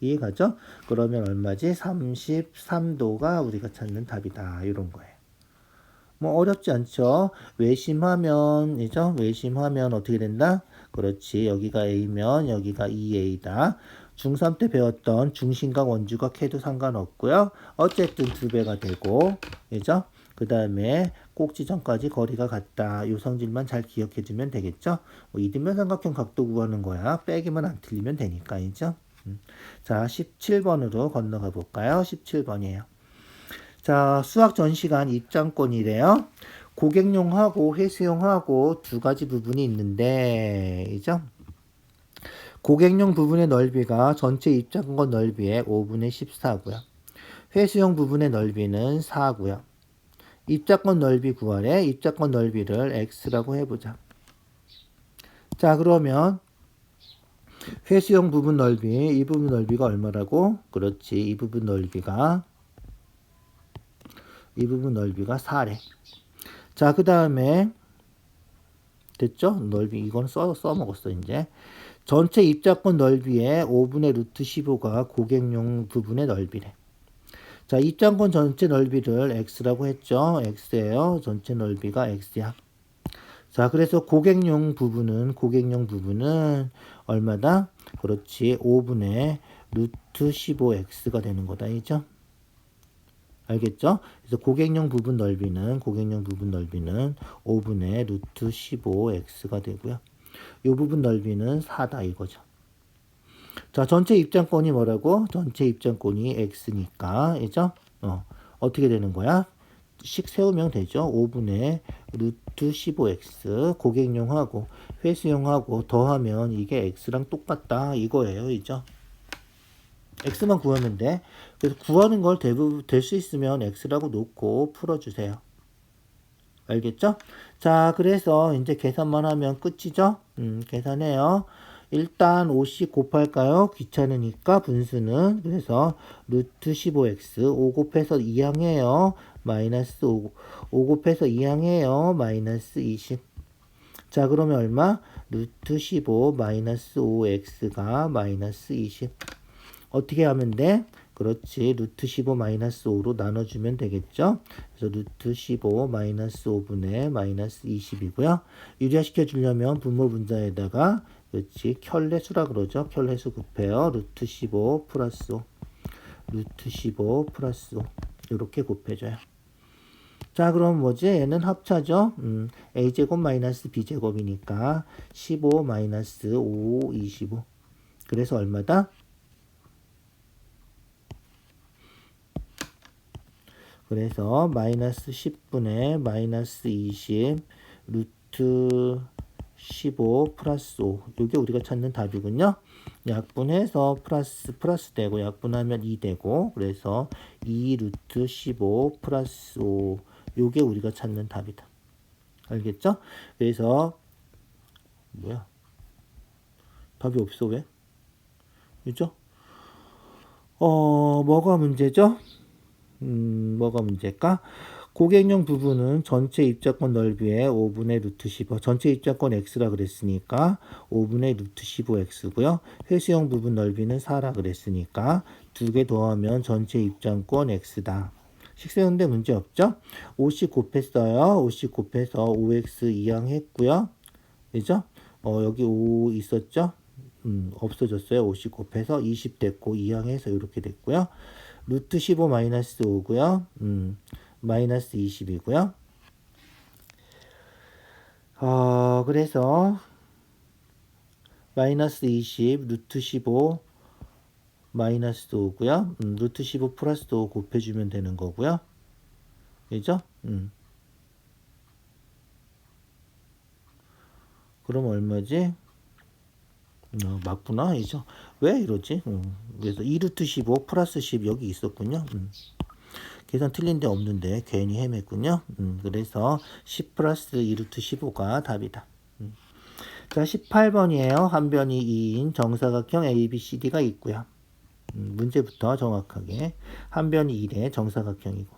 이해가죠? 그러면 얼마지? 33도가 우리가 찾는 답이다. 이런 거예요. 뭐 어렵지 않죠? 외심하면이죠? 외심하면 어떻게 된다? 그렇지. 여기가 A면 여기가 2A다. 중3 때 배웠던 중심각 원주각 해도 상관없고요. 어쨌든 2배가 되고, 그죠? 그 다음에 꼭지점까지 거리가 같다. 이 성질만 잘 기억해주면 되겠죠? 뭐 이등변 삼각형 각도 구하는 거야. 빼기만 안 틀리면 되니까, 이죠? 자, 17번으로 건너가 볼까요? 17번이에요. 자, 수학 전 시간 입장권이래요. 고객용하고 회수용하고 두 가지 부분이 있는데, 이죠? 고객용 부분의 넓이가 전체 입장권 넓이의 5분의 14고요. 회수용 부분의 넓이는 4고요. 입장권 넓이 구하래. 입장권 넓이를 x라고 해보자. 자, 그러면 회수용 부분 넓이, 이 부분 넓이가 얼마라고? 그렇지. 이 부분 넓이가 4래. 자, 그 다음에 됐죠? 넓이 이건 써먹었어 이제. 전체 입자권 넓이의 5분의 루트 15가 고객용 부분의 넓이래. 자, 입장권 전체 넓이를 x라고 했죠. x예요. 전체 넓이가 x야. 자, 그래서 고객용 부분은 얼마다? 그렇지. 5분의 루트 15x가 되는 거다. 이죠? 알겠죠? 그래서 고객용 부분 넓이는 5분의 루트 15x가 되고요. 이 부분 넓이는 4다 이거죠. 자, 전체 입장권이 뭐라고? 전체 입장권이 x니까, 그죠? 어떻게 되는 거야? 식 세우면 되죠. 5분의 루트 15x 고객용하고 회수용하고 더하면 이게 x랑 똑같다 이거예요. 이죠? x만 구하면 돼. 그래서 구하는 걸 대부분 될 수 있으면 x라고 놓고 풀어주세요. 알겠죠? 자, 그래서 이제 계산만 하면 끝이죠? 계산해요. 일단 5씩 곱할까요? 귀찮으니까 분수는. 그래서 루트 15x 5 곱해서 2항해요. 마이너스 5 곱해서 2항해요. 마이너스 20. 자, 그러면 얼마? 루트 15 마이너스 5x가 마이너스 20. 어떻게 하면 돼? 그렇지. 루트 15 마이너스 5로 나눠주면 되겠죠? 그래서 루트 15 마이너스 5분의 마이너스 20이고요. 유리화시켜 주려면 분모 분자에다가 그렇지. 켤레수라 그러죠. 켤레수 곱해요. 루트 15 플러스 5. 루트 15 플러스 5. 이렇게 곱해줘요. 자, 그럼 뭐지? 얘는 합차죠? a제곱 마이너스 b제곱이니까 15 마이너스 5, 25. 그래서 얼마다? 그래서 마이너스 10분의 마이너스 20 루트 15 플러스 5. 이게 우리가 찾는 답이군요. 약분해서 플러스 되고 약분하면 2 되고 그래서 2 루트 15 플러스 5. 요게 우리가 찾는 답이다. 알겠죠? 그래서 뭐야? 답이 없어 왜? 그죠? 뭐가 문제죠? 뭐가 문제일까? 고객용 부분은 전체 입자권 넓이의 5분의 루트 15. 전체 입자권 x라 그랬으니까 5분의 루트 15x고요. 회수용 부분 넓이는 4라 그랬으니까 두 개 더하면 전체 입자권 x다. 식 세우는데 문제 없죠? 5씩 곱했어요. 5씩 곱해서 5x 이항했고요. 그죠? 여기 5 있었죠? 없어졌어요. 5씩 곱해서 20 됐고 이항해서 이렇게 됐고요. 루트 15 마이너스 5고요. 마이너스 20이고요. 그래서 마이너스 20 루트 15 마이너스 5고요. 루트 15 플러스 5 곱해주면 되는 거고요. 그죠? 그럼 얼마지? 맞구나. 이죠? 왜 이러지? 그래서 2루트 15 플러스 10 여기 있었군요. 계산 틀린 데 없는데 괜히 헤맸군요. 그래서 10 플러스 2루트 15가 답이다. 자, 18번이에요. 한 변이 2인 정사각형 ABCD가 있고요. 문제부터 정확하게. 한 변이 1의 정사각형이고.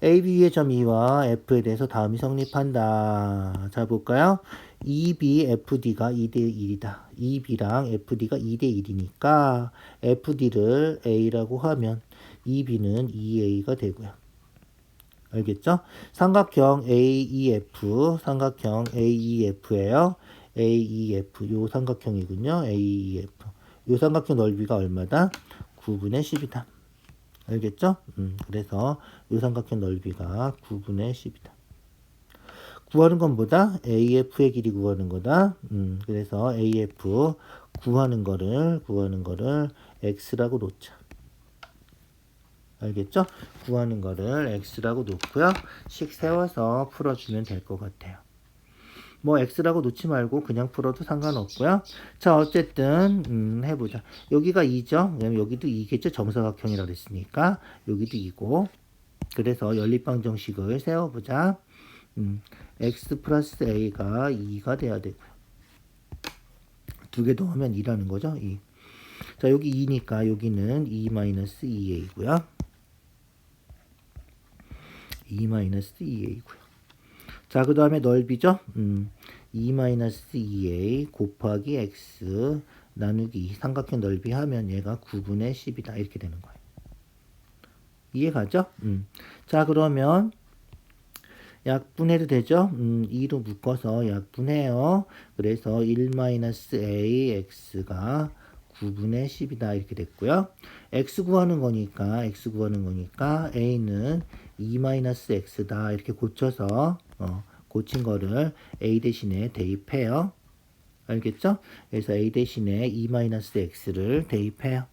AB의 점 E와 F에 대해서 다음이 성립한다. 자, 볼까요? EB, FD가 2대 1이다. EB랑 FD가 2대 1이니까 FD를 A라고 하면 EB는 2A가 되고요. 알겠죠? 삼각형 AEF, 삼각형 AEF예요. AEF, 요 삼각형이군요. AEF. 요 삼각형 넓이가 얼마다? 9분의 10이다. 알겠죠? 그래서 요 삼각형 넓이가 9분의 10이다. 구하는 건 뭐다? AF의 길이 구하는 거다. 그래서 AF 구하는 거를 X라고 놓자. 알겠죠? 구하는 거를 X라고 놓고요. 식 세워서 풀어주면 될 것 같아요. 뭐 X라고 놓지 말고 그냥 풀어도 상관없고요. 자, 어쨌든 해보자. 여기가 2죠. 왜냐면 여기도 2겠죠. 정사각형이라고 그랬으니까 여기도 2고. 그래서 연립방정식을 세워보자. X 플러스 A가 2가 돼야 되고요. 두 개 더하면 2라는 거죠. 2. 자, 여기 2니까 여기는 2 마이너스 2A고요. 2 마이너스 2A고요. 자, 그 다음에 넓이죠. 2 마이너스 2A 곱하기 X 나누기 삼각형 넓이 하면 얘가 9분의 10이다. 이렇게 되는 거예요. 이해가죠? 자, 그러면 약분해도 되죠? 2로 묶어서 약분해요. 그래서 1 마이너스 A X가 9분의 10이다. 이렇게 됐고요. X 구하는 거니까 A는 2 마이너스 X다. 이렇게 고쳐서 고친 거를 A 대신에 대입해요. 알겠죠? 그래서 A 대신에 2 마이너스 X를 대입해요.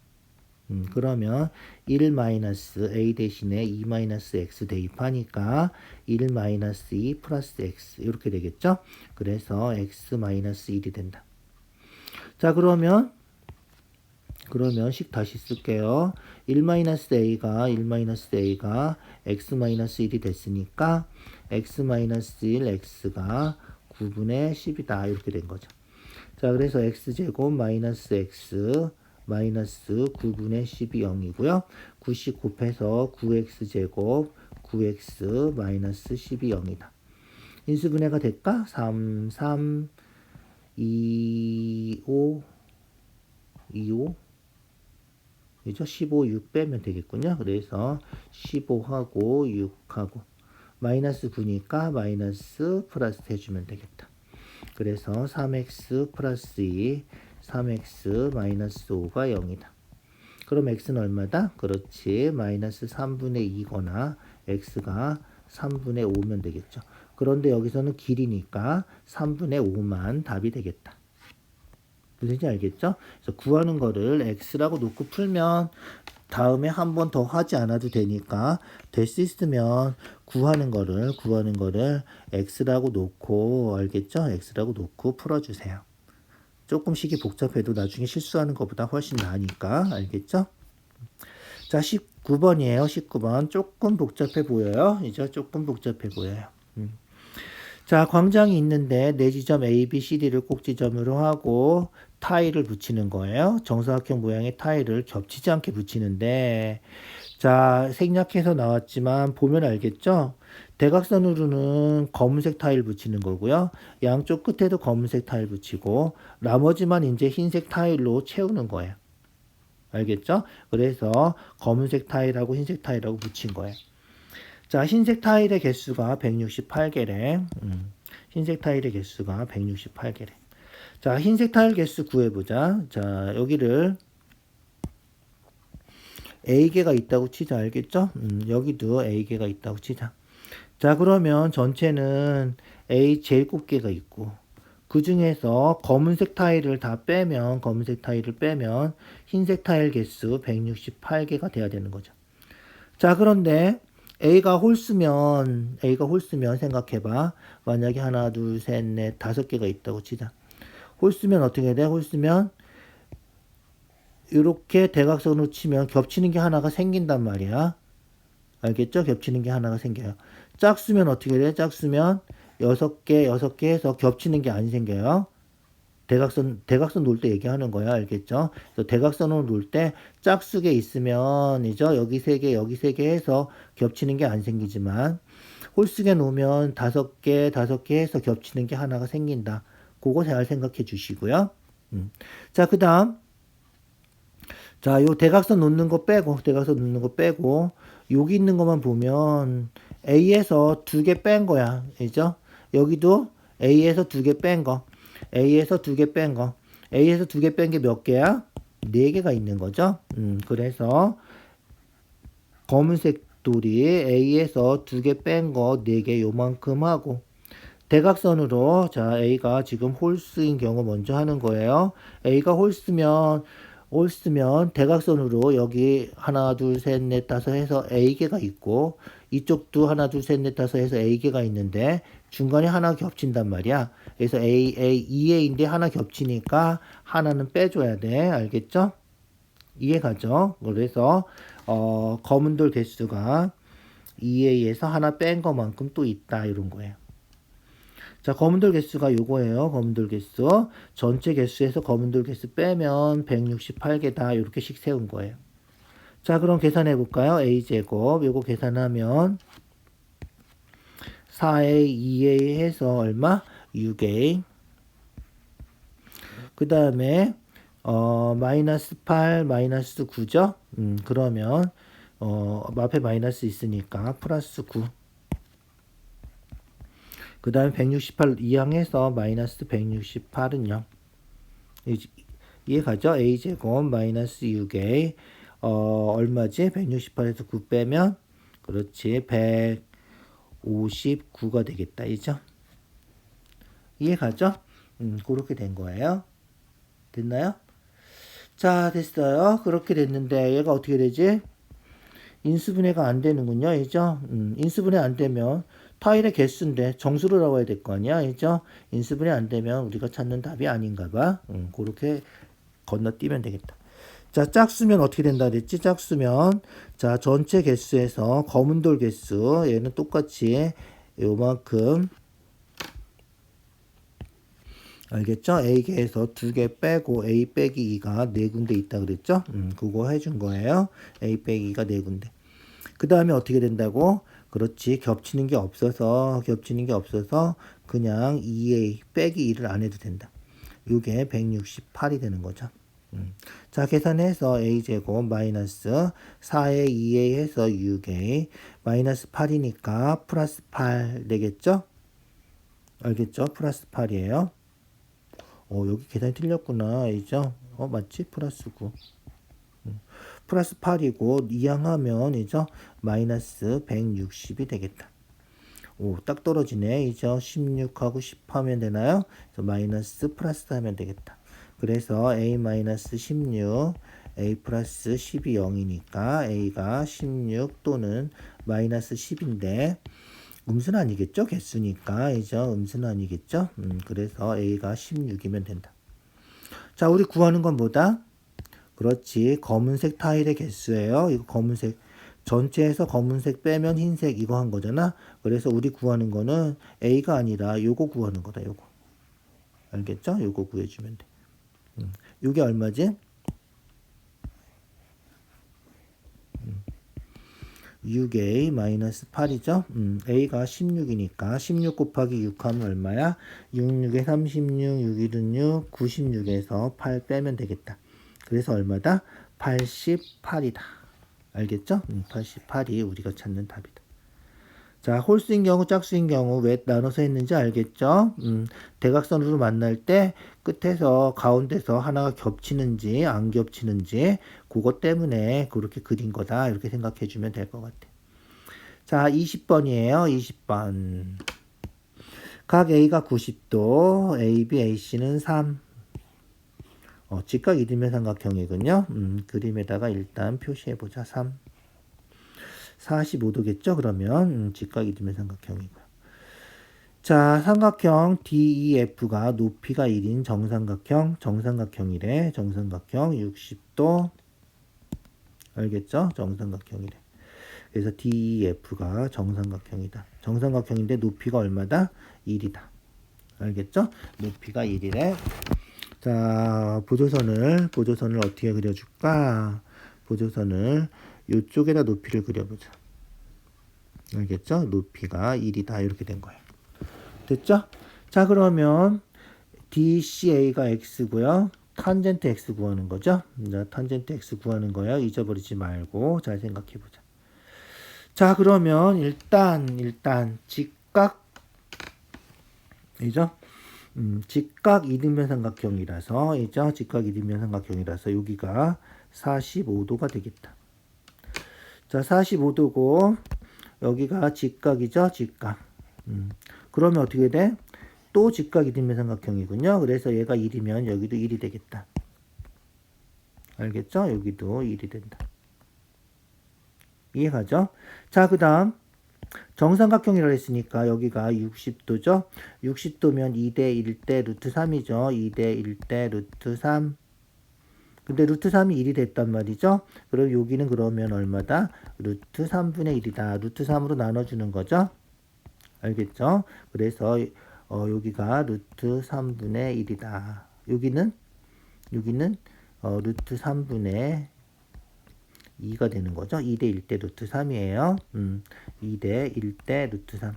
그러면 1 마이너스 A 대신에 2 마이너스 X 대입하니까 1 마이너스 2 플러스 X 이렇게 되겠죠? 그래서 X 마이너스 1이 된다. 자, 그러면 식 다시 쓸게요. 1 마이너스 A가 X 마이너스 1이 됐으니까 X 마이너스 1 X가 9분의 10이다. 이렇게 된 거죠. 자, 그래서 X제곱 마이너스 X 마이너스 9분의 10이 0이고요. 9씩 곱해서 9x제곱 9x 마이너스 10이 0이다. 인수분해가 될까? 3, 3, 2, 5, 2, 5 그죠? 15, 6 빼면 되겠군요. 그래서 15하고 6하고 마이너스 9니까 마이너스 플러스 해주면 되겠다. 그래서 3x 플러스 2, 3x 마이너스 5가 0이다. 그럼 x는 얼마다? 그렇지. 마이너스 3분의 2거나 x가 3분의 5면 되겠죠. 그런데 여기서는 길이니까 3분의 5만 답이 되겠다. 무슨지 알겠죠? 그래서 구하는 거를 x라고 놓고 풀면 다음에 한 번 더 하지 않아도 되니까 될 수 있으면 구하는 거를 x라고 놓고 알겠죠? x라고 놓고 풀어주세요. 조금씩이 복잡해도 나중에 실수하는 것보다 훨씬 나으니까 알겠죠? 자, 19번이에요. 19번 조금 복잡해 보여요. 이제 조금 복잡해 보여요. 자, 광장이 있는데 네 지점 A, B, C, D를 꼭지점으로 하고 타일을 붙이는 거예요. 정사각형 모양의 타일을 겹치지 않게 붙이는데, 자, 생략해서 나왔지만 보면 알겠죠? 대각선으로는 검은색 타일 붙이는 거고요. 양쪽 끝에도 검은색 타일 붙이고 나머지만 이제 흰색 타일로 채우는 거예요. 알겠죠? 그래서 검은색 타일하고 흰색 타일하고 붙인 거예요. 자, 흰색 타일의 개수가 168개래. 흰색 타일의 개수가 168개래. 자, 흰색 타일 개수 구해보자. 자, 여기를 A개가 있다고 치자. 알겠죠? 여기도 A개가 있다고 치자. 자, 그러면 전체는 A 제일 꼭개가 있고 그 중에서 검은색 타일을 다 빼면 흰색 타일 개수 168개가 돼야 되는 거죠. 자, 그런데 A가 홀수면 생각해봐. 만약에 하나, 둘, 셋, 넷, 5개가 있다고 치자. 홀수면 어떻게 돼? 홀수면 이렇게 대각선으로 치면 겹치는 게 하나가 생긴단 말이야. 알겠죠? 겹치는 게 하나가 생겨요. 짝수면 어떻게 돼? 짝수면 6개 해서 겹치는 게 안 생겨요. 대각선 놓을 때 얘기하는 거야. 알겠죠? 그래서 대각선으로 놓을 때 짝수게 있으면, 여기 3개, 여기 3개 해서 겹치는 게 안 생기지만, 홀수게 놓으면 5개 해서 겹치는 게 하나가 생긴다. 그거 잘 생각해 주시고요. 자, 그 다음. 자, 요 대각선 놓는 거 빼고, 여기 있는 것만 보면, A에서 2개 뺀 거야. 그죠? 여기도 A에서 2개 뺀 거. A에서 2개 뺀 거. A에서 2개 뺀 게 몇 개야? 4개가 있는 거죠. 그래서 검은색 돌이 A에서 2개 뺀 거 4개 요만큼 하고 대각선으로 자 A가 지금 홀수인 경우 먼저 하는 거예요. A가 홀수면 대각선으로 여기 하나 둘 셋 넷 다섯 해서 A개가 있고 이쪽도 하나 둘 셋 넷 다섯 해서 A개가 있는데 중간에 하나 겹친단 말이야. 그래서 EA인데 하나 겹치니까 하나는 빼줘야 돼. 알겠죠? 이해가죠? 그래서 검은 돌 개수가 EA에서 하나 뺀 것만큼 또 있다 이런 거예요. 자, 검은돌 개수가 요거예요. 검은돌 개수. 전체 개수에서 검은돌 개수 빼면 168개다. 이렇게씩 세운 거예요. 자, 그럼 계산해 볼까요? A제곱. 요거 계산하면 4A, 2A 해서 얼마? 6A. 그 다음에 마이너스 8, 마이너스 9죠? 그러면 앞에 마이너스 있으니까 플러스 9. 그 다음에 168 이항해서 마이너스 168은 0. 이해가죠? A제곱 마이너스 6A 얼마지? 168에서 9 빼면 그렇지 159가 되겠다. 이죠? 이해가죠? 그렇게 된 거예요. 됐나요? 자, 됐어요. 그렇게 됐는데 얘가 어떻게 되지? 인수분해가 안 되는군요. 이죠? 인수분해 안 되면 타일의 개수인데 정수로 나와야 될 거 아니야. 그죠? 인수분해 안 되면 우리가 찾는 답이 아닌가 봐. 그렇게 건너뛰면 되겠다. 자, 짝수면 어떻게 된다 그랬지? 짝수면 자, 전체 개수에서 검은 돌 개수 얘는 똑같이 요만큼 알겠죠? A개에서 2개 빼고 A 빼기 2가 4군데 있다 그랬죠? 그거 해준 거예요. A 빼기 2가 4군데. 그 다음에 어떻게 된다고? 그렇지. 겹치는 게 없어서 그냥 2A 빼기 2를 안 해도 된다. 요게 168이 되는 거죠. 자, 계산해서 A제곱 마이너스 4A 2A 해서 6A 마이너스 8이니까 플러스 8 되겠죠? 알겠죠? 플러스 8이에요. 여기 계산이 틀렸구나. 이죠? 맞지? 플러스 9. 플러스 8이고 이항하면 이죠? 마이너스 160이 되겠다. 딱 떨어지네. 이죠? 16하고 10 하면 되나요? 그래서 마이너스 플러스 하면 되겠다. 그래서 a 마이너스 16, a 플러스 10이 0이니까 a가 16 또는 마이너스 10인데 음수는 아니겠죠? 개수니까. 이죠? 음수는 아니겠죠? 그래서 a가 16이면 된다. 자, 우리 구하는 건 뭐다? 그렇지. 검은색 타일의 개수예요. 이거 검은색. 전체에서 검은색 빼면 흰색 이거 한 거잖아. 그래서 우리 구하는 거는 A가 아니라 요거 구하는 거다. 요거. 알겠죠? 요거 구해주면 돼. 요게 얼마지? 6A 마이너스 8이죠? A가 16이니까 16 곱하기 6 하면 얼마야? 66에 36, 6, 1은 6, 96에서 8 빼면 되겠다. 그래서 얼마다? 88이다. 알겠죠? 88이 우리가 찾는 답이다. 자, 홀수인 경우, 짝수인 경우 왜 나눠서 했는지 알겠죠? 대각선으로 만날 때 끝에서 가운데서 하나가 겹치는지 안 겹치는지 그것 때문에 그렇게 그린 거다. 이렇게 생각해 주면 될 것 같아. 자, 20번이에요. 20번. 각 A가 90도, AB, AC는 3. 직각 이등변 삼각형이군요. 그림에다가 일단 표시해보자. 3. 45도겠죠? 그러면 직각 이등변 삼각형이고요. 자, 삼각형 DEF가 높이가 1인 정삼각형이래. 정삼각형 60도. 알겠죠? 정삼각형이래. 그래서 DEF가 정삼각형이다. 정삼각형인데 높이가 얼마다? 1이다. 알겠죠? 높이가 1이래. 자, 보조선을 어떻게 그려줄까? 보조선을 이쪽에다 높이를 그려보자. 알겠죠? 높이가 1이다. 이렇게 된 거예요. 됐죠? 자, 그러면 DCA가 X고요. 탄젠트 X 구하는 거죠? 자, 탄젠트 X 구하는 거예요. 잊어버리지 말고 잘 생각해보자. 자, 그러면 일단 직각 이죠? 직각 이등변 삼각형이라서 이죠? 직각 이등변 삼각형이라서 여기가 45도가 되겠다. 자, 45도고 여기가 직각이죠? 직각. 그러면 어떻게 돼? 또 직각 이등변 삼각형이군요. 그래서 얘가 1이면 여기도 1이 되겠다. 알겠죠? 여기도 1이 된다. 이해가죠? 자, 그 다음 정삼각형이라고 했으니까 여기가 60도죠. 60도면 2대 1대 루트 3이죠. 2대 1대 루트 3. 근데 루트 3이 1이 됐단 말이죠. 그럼 여기는 그러면 얼마다? 루트 3분의 1이다. 루트 3으로 나눠주는 거죠. 알겠죠? 그래서 여기가 루트 3분의 1이다. 여기는 루트 3분의 2가 되는 거죠. 2대 1대 루트 3이에요. 2대 1대 루트 3.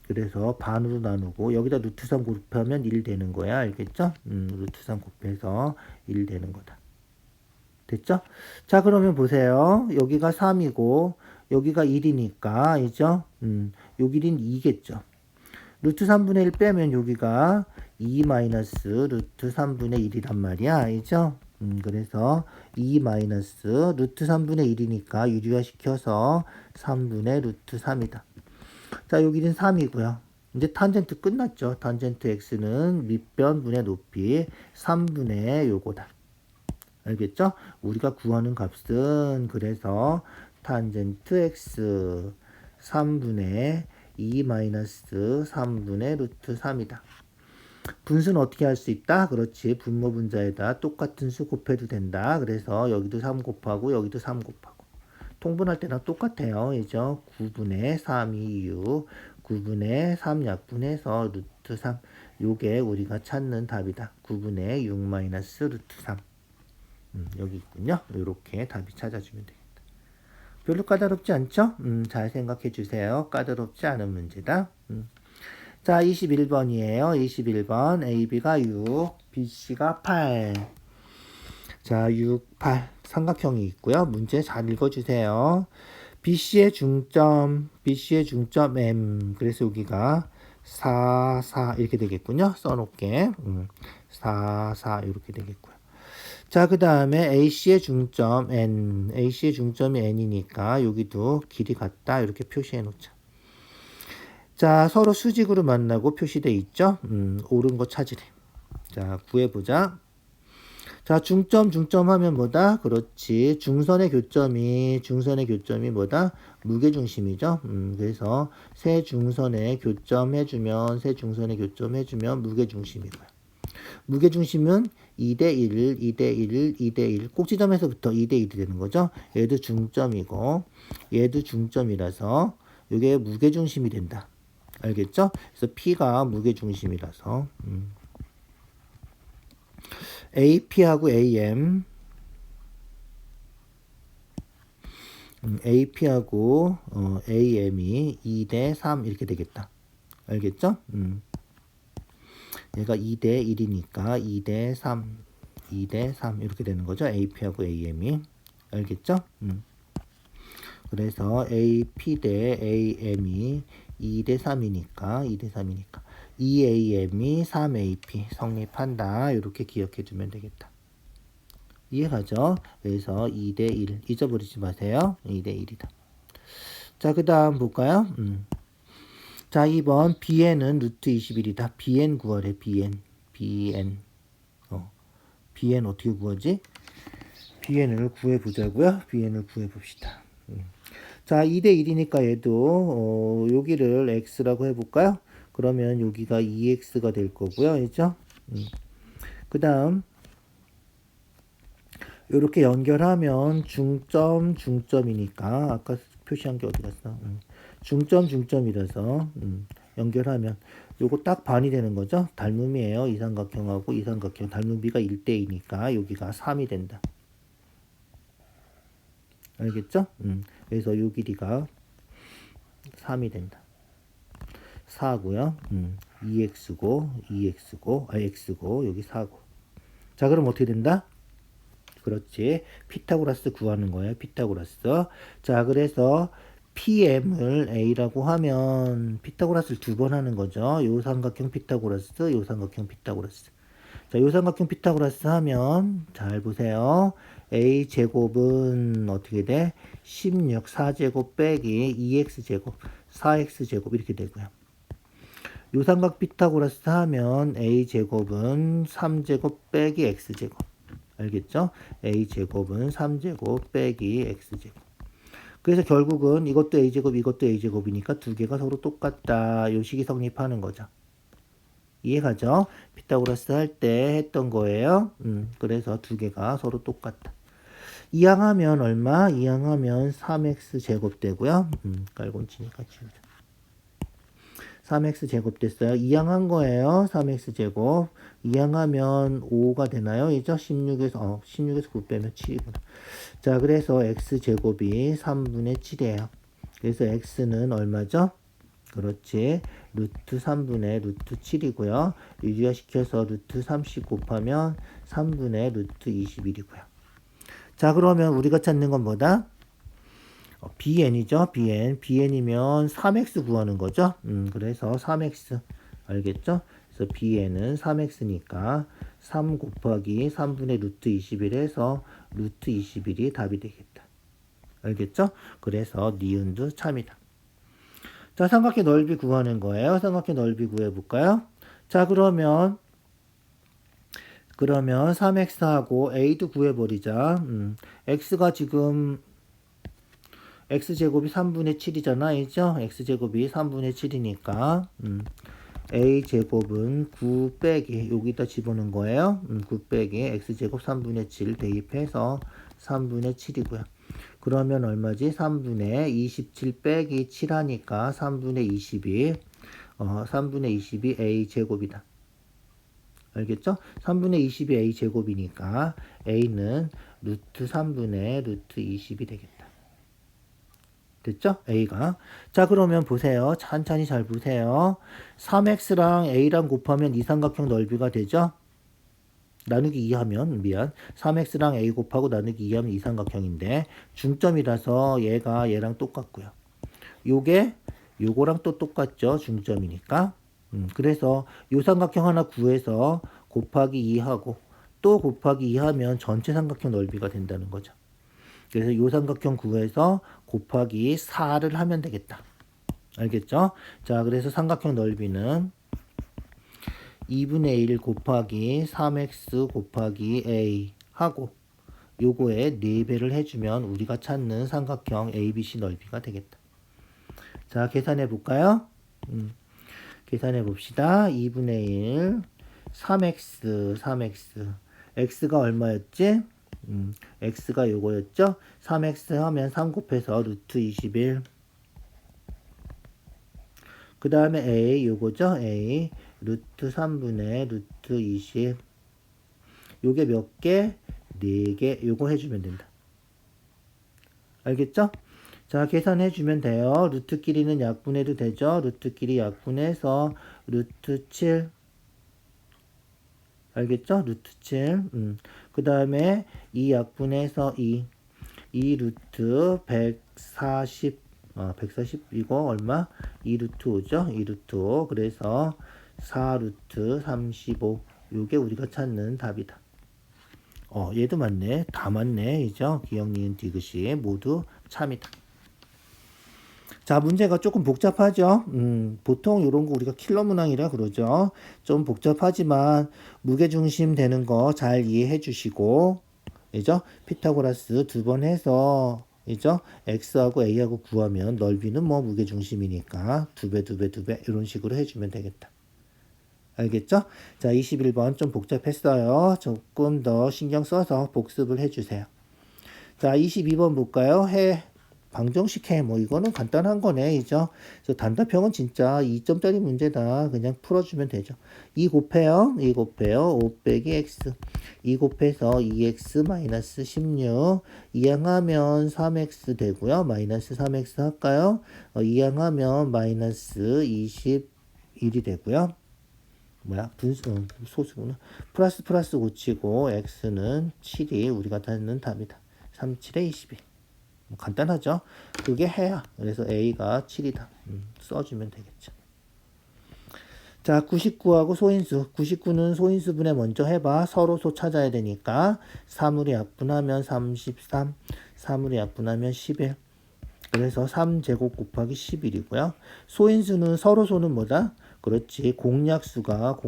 그래서 반으로 나누고 여기다 루트 3 곱하면 1 되는 거야. 알겠죠? 루트 3 곱해서 1 되는 거다. 됐죠? 자, 그러면 보세요. 여기가 3이고 여기가 1이니까 이죠? 여기는 2겠죠. 루트 3분의 1 빼면 여기가 2 마이너스 루트 3분의 1이란 말이야. 알죠? 그래서 2 마이너스 루트 3분의 1이니까 유리화 시켜서 3분의 루트 3이다. 자, 여기는 3이고요. 이제 탄젠트 끝났죠. 탄젠트 x는 밑변분의 높이 3분의 요거다. 알겠죠? 우리가 구하는 값은 그래서 탄젠트 x 3분의 2 마이너스 3분의 루트 3이다. 분수는 어떻게 할 수 있다? 그렇지. 분모 분자에다 똑같은 수 곱해도 된다. 그래서 여기도 3 곱하고 여기도 3 곱하고. 통분할 때랑 똑같아요. 이죠? 9분의 3이 6. 9분의 3 약분해서 루트 3. 요게 우리가 찾는 답이다. 9분의 6 마이너스 루트 3. 여기 있군요. 이렇게 답이 찾아주면 되겠다. 별로 까다롭지 않죠? 잘 생각해 주세요. 까다롭지 않은 문제다. 자, 21번이에요. 21번. AB가 6, BC가 8. 자, 6, 8. 삼각형이 있고요. 문제 잘 읽어주세요. BC의 중점 M. 그래서 여기가 4, 4 이렇게 되겠군요. 써놓게 4, 4 이렇게 되겠고요. 자, 그 다음에 AC의 중점 N, AC의 중점이 N이니까 여기도 길이 같다 이렇게 표시해 놓자. 자, 서로 수직으로 만나고 표시돼 있죠. 옳은 거 찾으래. 자, 구해보자. 자, 중점 하면 뭐다? 그렇지. 중선의 교점이 뭐다? 무게중심이죠. 그래서 세 중선의 교점 해주면 무게중심이고요. 무게중심은 2대1, 2대1, 2대1. 꼭지점에서부터 2대1이 되는 거죠. 얘도 중점이고, 얘도 중점이라서 이게 무게중심이 된다. 알겠죠? 그래서 P가 무게중심이라서 AP하고 AM AP하고 AM이 2대 3 이렇게 되겠다. 알겠죠? 얘가 2대 1이니까 2대 3 2대 3 이렇게 되는 거죠. AP하고 AM이. 알겠죠? 그래서 AP 대 AM이 2대 3이니까 2AM이 3AP 성립한다. 이렇게 기억해 두면 되겠다. 이해가죠? 그래서 2대 1 잊어버리지 마세요. 2대 1이다. 자, 그 다음 볼까요? 자, 2번 BN은 루트 21이다. BN 구하래. BN BN 어떻게 구하지? BN을 구해보자고요. BN을 구해봅시다. 자, 2대 1이니까 얘도 여기를 x라고 해볼까요? 그러면 여기가 2x가 될 거고요. 그죠? 그 다음 이렇게 연결하면 중점이니까 아까 표시한 게 어디 갔어? 중점이라서 연결하면 요거 딱 반이 되는 거죠. 닮음이에요. 이 삼각형하고 이 삼각형 닮음비가 1대2니까 여기가 3이 된다. 알겠죠? 그래서 요 길이가 3이 된다. 4고요. 2x고 x고 여기 4고. 자, 그럼 어떻게 된다? 그렇지. 피타고라스 구하는 거예요. 피타고라스. 자, 그래서 PM을 A라고 하면 피타고라스를 두 번 하는 거죠. 요 삼각형 피타고라스, 요 삼각형 피타고라스. 자, 요 삼각형 피타고라스 하면 잘 보세요. A 제곱은 어떻게 돼? 16 4제곱 빼기 2x제곱 4x제곱 이렇게 되고요. 요 삼각 피타고라스 하면 A 제곱은 3제곱 빼기 x제곱. 알겠죠? a제곱은 3제곱 빼기 x제곱. 그래서 결국은 이것도 a제곱 이것도 a제곱이니까 두 개가 서로 똑같다. 요 식이 성립하는 거죠. 이해가죠? 피타고라스 할 때 했던 거예요. 그래서 두 개가 서로 똑같다. 이항하면 얼마? 이항하면 3x 제곱 되고요. 깔곤치니까 지우자. 3x 제곱 됐어요. 이항한 거예요. 3x 제곱. 이항하면 5가 되나요? 이죠? 16에서 9 빼면 7이구나. 자, 그래서 x 제곱이 3분의 7이에요. 그래서 x는 얼마죠? 그렇지. 루트 3분의 루트 7이고요. 유리화시켜서 루트 30 곱하면 3분의 루트 21이고요. 자, 그러면 우리가 찾는 건 뭐다? BN이죠. BN이면 3x 구하는 거죠. 그래서 3x 알겠죠? 그래서 BN은 3x니까 3 곱하기 3분의 루트 21 해서 루트 21이 답이 되겠다. 알겠죠? 그래서 니은도 참이다. 자, 삼각형 넓이 구하는 거예요. 삼각형 넓이 구해볼까요? 자, 그러면 3x하고 a도 구해버리자. x가 지금 x제곱이 3분의 7이잖아. 이죠? x제곱이 3분의 7이니까 a제곱은 9 빼기 여기다 집어넣은 거예요. 9 빼기 x제곱 3분의 7 대입해서 3분의 7이고요. 그러면 얼마지? 3분의 27 빼기 7 하니까 3분의 22 3분의 22 a제곱이다. 알겠죠? 3분의 22 a제곱이니까 a는 루트 3분의 루트 20이 되겠다. 됐죠? A가. 자, 그러면 보세요. 천천히 잘 보세요. 3x랑 A랑 곱하면 이 삼각형 넓이가 되죠? 나누기 2 하면, 3x랑 A 곱하고 나누기 2 하면 이 삼각형인데, 중점이라서 얘가 얘랑 똑같고요. 요게, 요거랑 또 똑같죠? 중점이니까. 그래서 요 삼각형 하나 구해서 곱하기 2하고 또 곱하기 2하면 전체 삼각형 넓이가 된다는 거죠. 그래서 요 삼각형 구해서 곱하기 4를 하면 되겠다. 알겠죠? 자, 그래서 삼각형 넓이는 2분의 1 곱하기 3x 곱하기 a 하고 요거에 4배를 해주면 우리가 찾는 삼각형 ABC 넓이가 되겠다. 자, 계산해 볼까요? 계산해 봅시다. 2분의 1 3x x가 얼마였지? x가 요거였죠? 3x 하면 3 곱해서 루트 21. 그 다음에 a 요거죠? a 루트 3분의 루트 20. 요게 몇 개? 4개. 요거 해주면 된다. 알겠죠? 자, 계산해주면 돼요. 루트끼리는 약분해도 되죠? 루트끼리 약분해서 루트 7. 알겠죠? 루트 7. 그 다음에 이 약분해서 2 루트 140. 140 이거 얼마? 2 루트 5죠? 2 루트 5. 그래서 4 루트 35. 요게 우리가 찾는 답이다. 얘도 맞네. 다 맞네. 이죠? 기억, 니은, 디귿이 모두 참이다. 자, 문제가 조금 복잡하죠. 보통 이런 거 우리가 킬러 문항이라 그러죠. 좀 복잡하지만 무게중심 되는 거 잘 이해해 주시고, 그죠? 피타고라스 2번 해서, 그죠? x하고 a하고 구하면 넓이는 뭐 무게중심이니까 2배 이런 식으로 해주면 되겠다. 알겠죠? 자, 21번 좀 복잡했어요. 조금 더 신경 써서 복습을 해주세요. 자, 22번 볼까요? 방정식 해. 뭐, 이거는 간단한 거네. 이죠? 그래서 단답형은 진짜 2점짜리 문제다. 그냥 풀어주면 되죠. 2 곱해요. 5 빼기 x. 2 곱해서 2x 마이너스 16. 이항하면 3x 되고요. 마이너스 3x 할까요? 이항하면 마이너스 21이 되고요. 소수구나. 플러스 고치고 x는 7이 우리가 찾는 답이다. 37에 22. 간단하죠? 그게 해야. 그래서 a가 7이다. 써주면 되겠죠. 자, 99하고 소인수. 99는 소인수분해 먼저 해봐. 서로소 찾아야 되니까 3으로 약분하면 33. 3으로 약분하면 11. 그래서 3제곱 곱하기 11이고요. 소인수는 서로소는 뭐다? 그렇지. 공약수가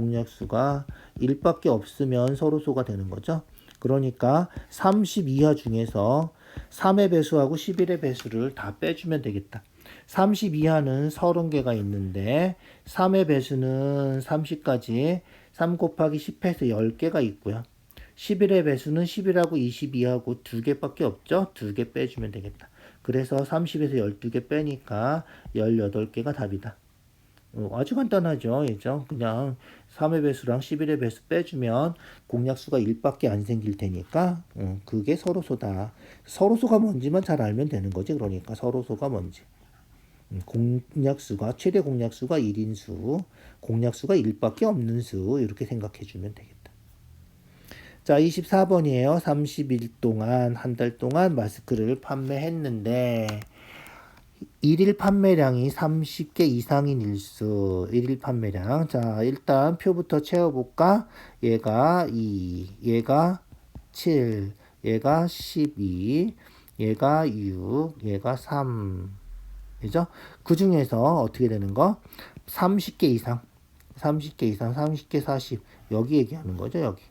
1밖에 없으면 서로소가 되는 거죠. 그러니까 30 이하 중에서 3의 배수하고 11의 배수를 다 빼주면 되겠다. 30 이하는 30개가 있는데 3의 배수는 30까지 3 곱하기 10해서 10개가 있고요. 11의 배수는 11하고 22하고 2개밖에 없죠. 2개 빼주면 되겠다. 그래서 30에서 12개 빼니까 18개가 답이다. 아주 간단하죠. 그죠? 그냥 3의 배수랑 11의 배수 빼주면 공약수가 1밖에 안 생길 테니까 그게 서로소다. 서로소가 뭔지만 잘 알면 되는 거지. 그러니까 서로소가 뭔지. 공약수가 최대 공약수가 1인수, 공약수가 1밖에 없는 수 이렇게 생각해 주면 되겠다. 자, 24번이에요. 30일 동안 한 달 동안 마스크를 판매했는데 1일 판매량이 30개 이상인 일수. 1일 판매량. 자, 일단 표부터 채워볼까? 얘가 2, 얘가 7, 얘가 12, 얘가 6, 얘가 3. 그죠? 그 중에서 어떻게 되는 거? 30개 이상. 30개 40. 여기 얘기하는 거죠, 여기.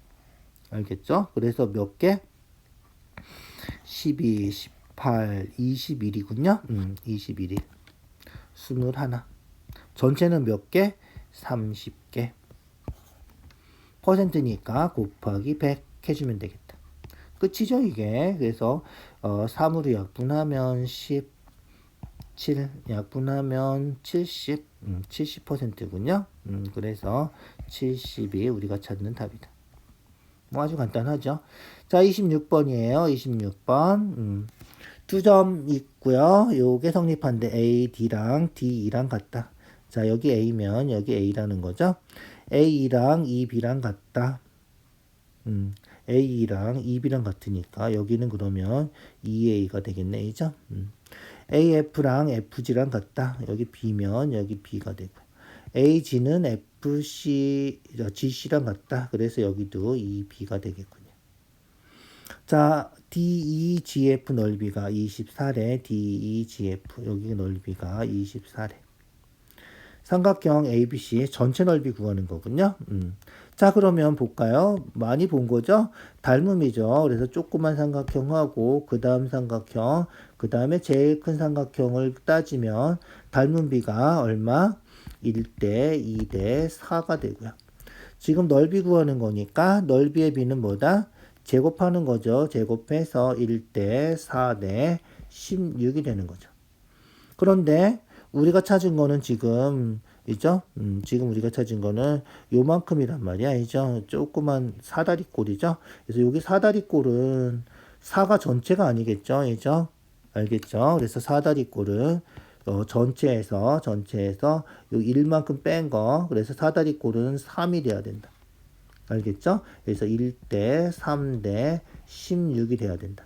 알겠죠? 그래서 몇 개? 12, 18, 21이군요. 21일. 21. 전체는 몇 개? 30개. 퍼센트니까 곱하기 100 해주면 되겠다. 끝이죠, 이게. 그래서 3으로 약분하면 17, 약분하면 70, 70%군요. 그래서 70이 우리가 찾는 답이다. 뭐 아주 간단하죠. 자, 26번이에요. 26번. 2점 있고요. 요게 성립한데 A, D랑 D2랑 같다. 자, 여기 A면 여기 A라는 거죠. A랑 2B랑 같다. A랑 2B랑 같으니까 여기는 그러면 2A가 되겠네. 이죠? AF랑 FG랑 같다. 여기 B면 여기 B가 되고. AG는 FC, GC랑 같다. 그래서 여기도 이 B가 되겠군요. 자, DEGF 넓이가 24래. DEGF 여기 넓이가 24래. 삼각형 ABC 전체 넓이 구하는 거군요. 자, 그러면 볼까요? 많이 본 거죠? 닮음이죠. 그래서 조그만 삼각형하고 그 다음 삼각형, 그 다음에 제일 큰 삼각형을 따지면 닮은 비가 얼마? 1대 2대 4가 되고요. 지금 넓이 구하는 거니까 넓이의 비는 뭐다? 제곱하는 거죠. 제곱해서 1대 4대 16이 되는 거죠. 그런데 우리가 찾은 거는 지금 이죠? 지금 우리가 찾은 거는 요만큼이란 말이야. 이죠? 조그만 사다리꼴이죠? 그래서 여기 사다리꼴은 4가 전체가 아니겠죠? 이죠? 알겠죠? 그래서 사다리꼴은 전체에서 요 1만큼 뺀 거. 그래서 사다리꼴은 3이 돼야 된다. 알겠죠? 그래서 1대 3대 16이 돼야 된다.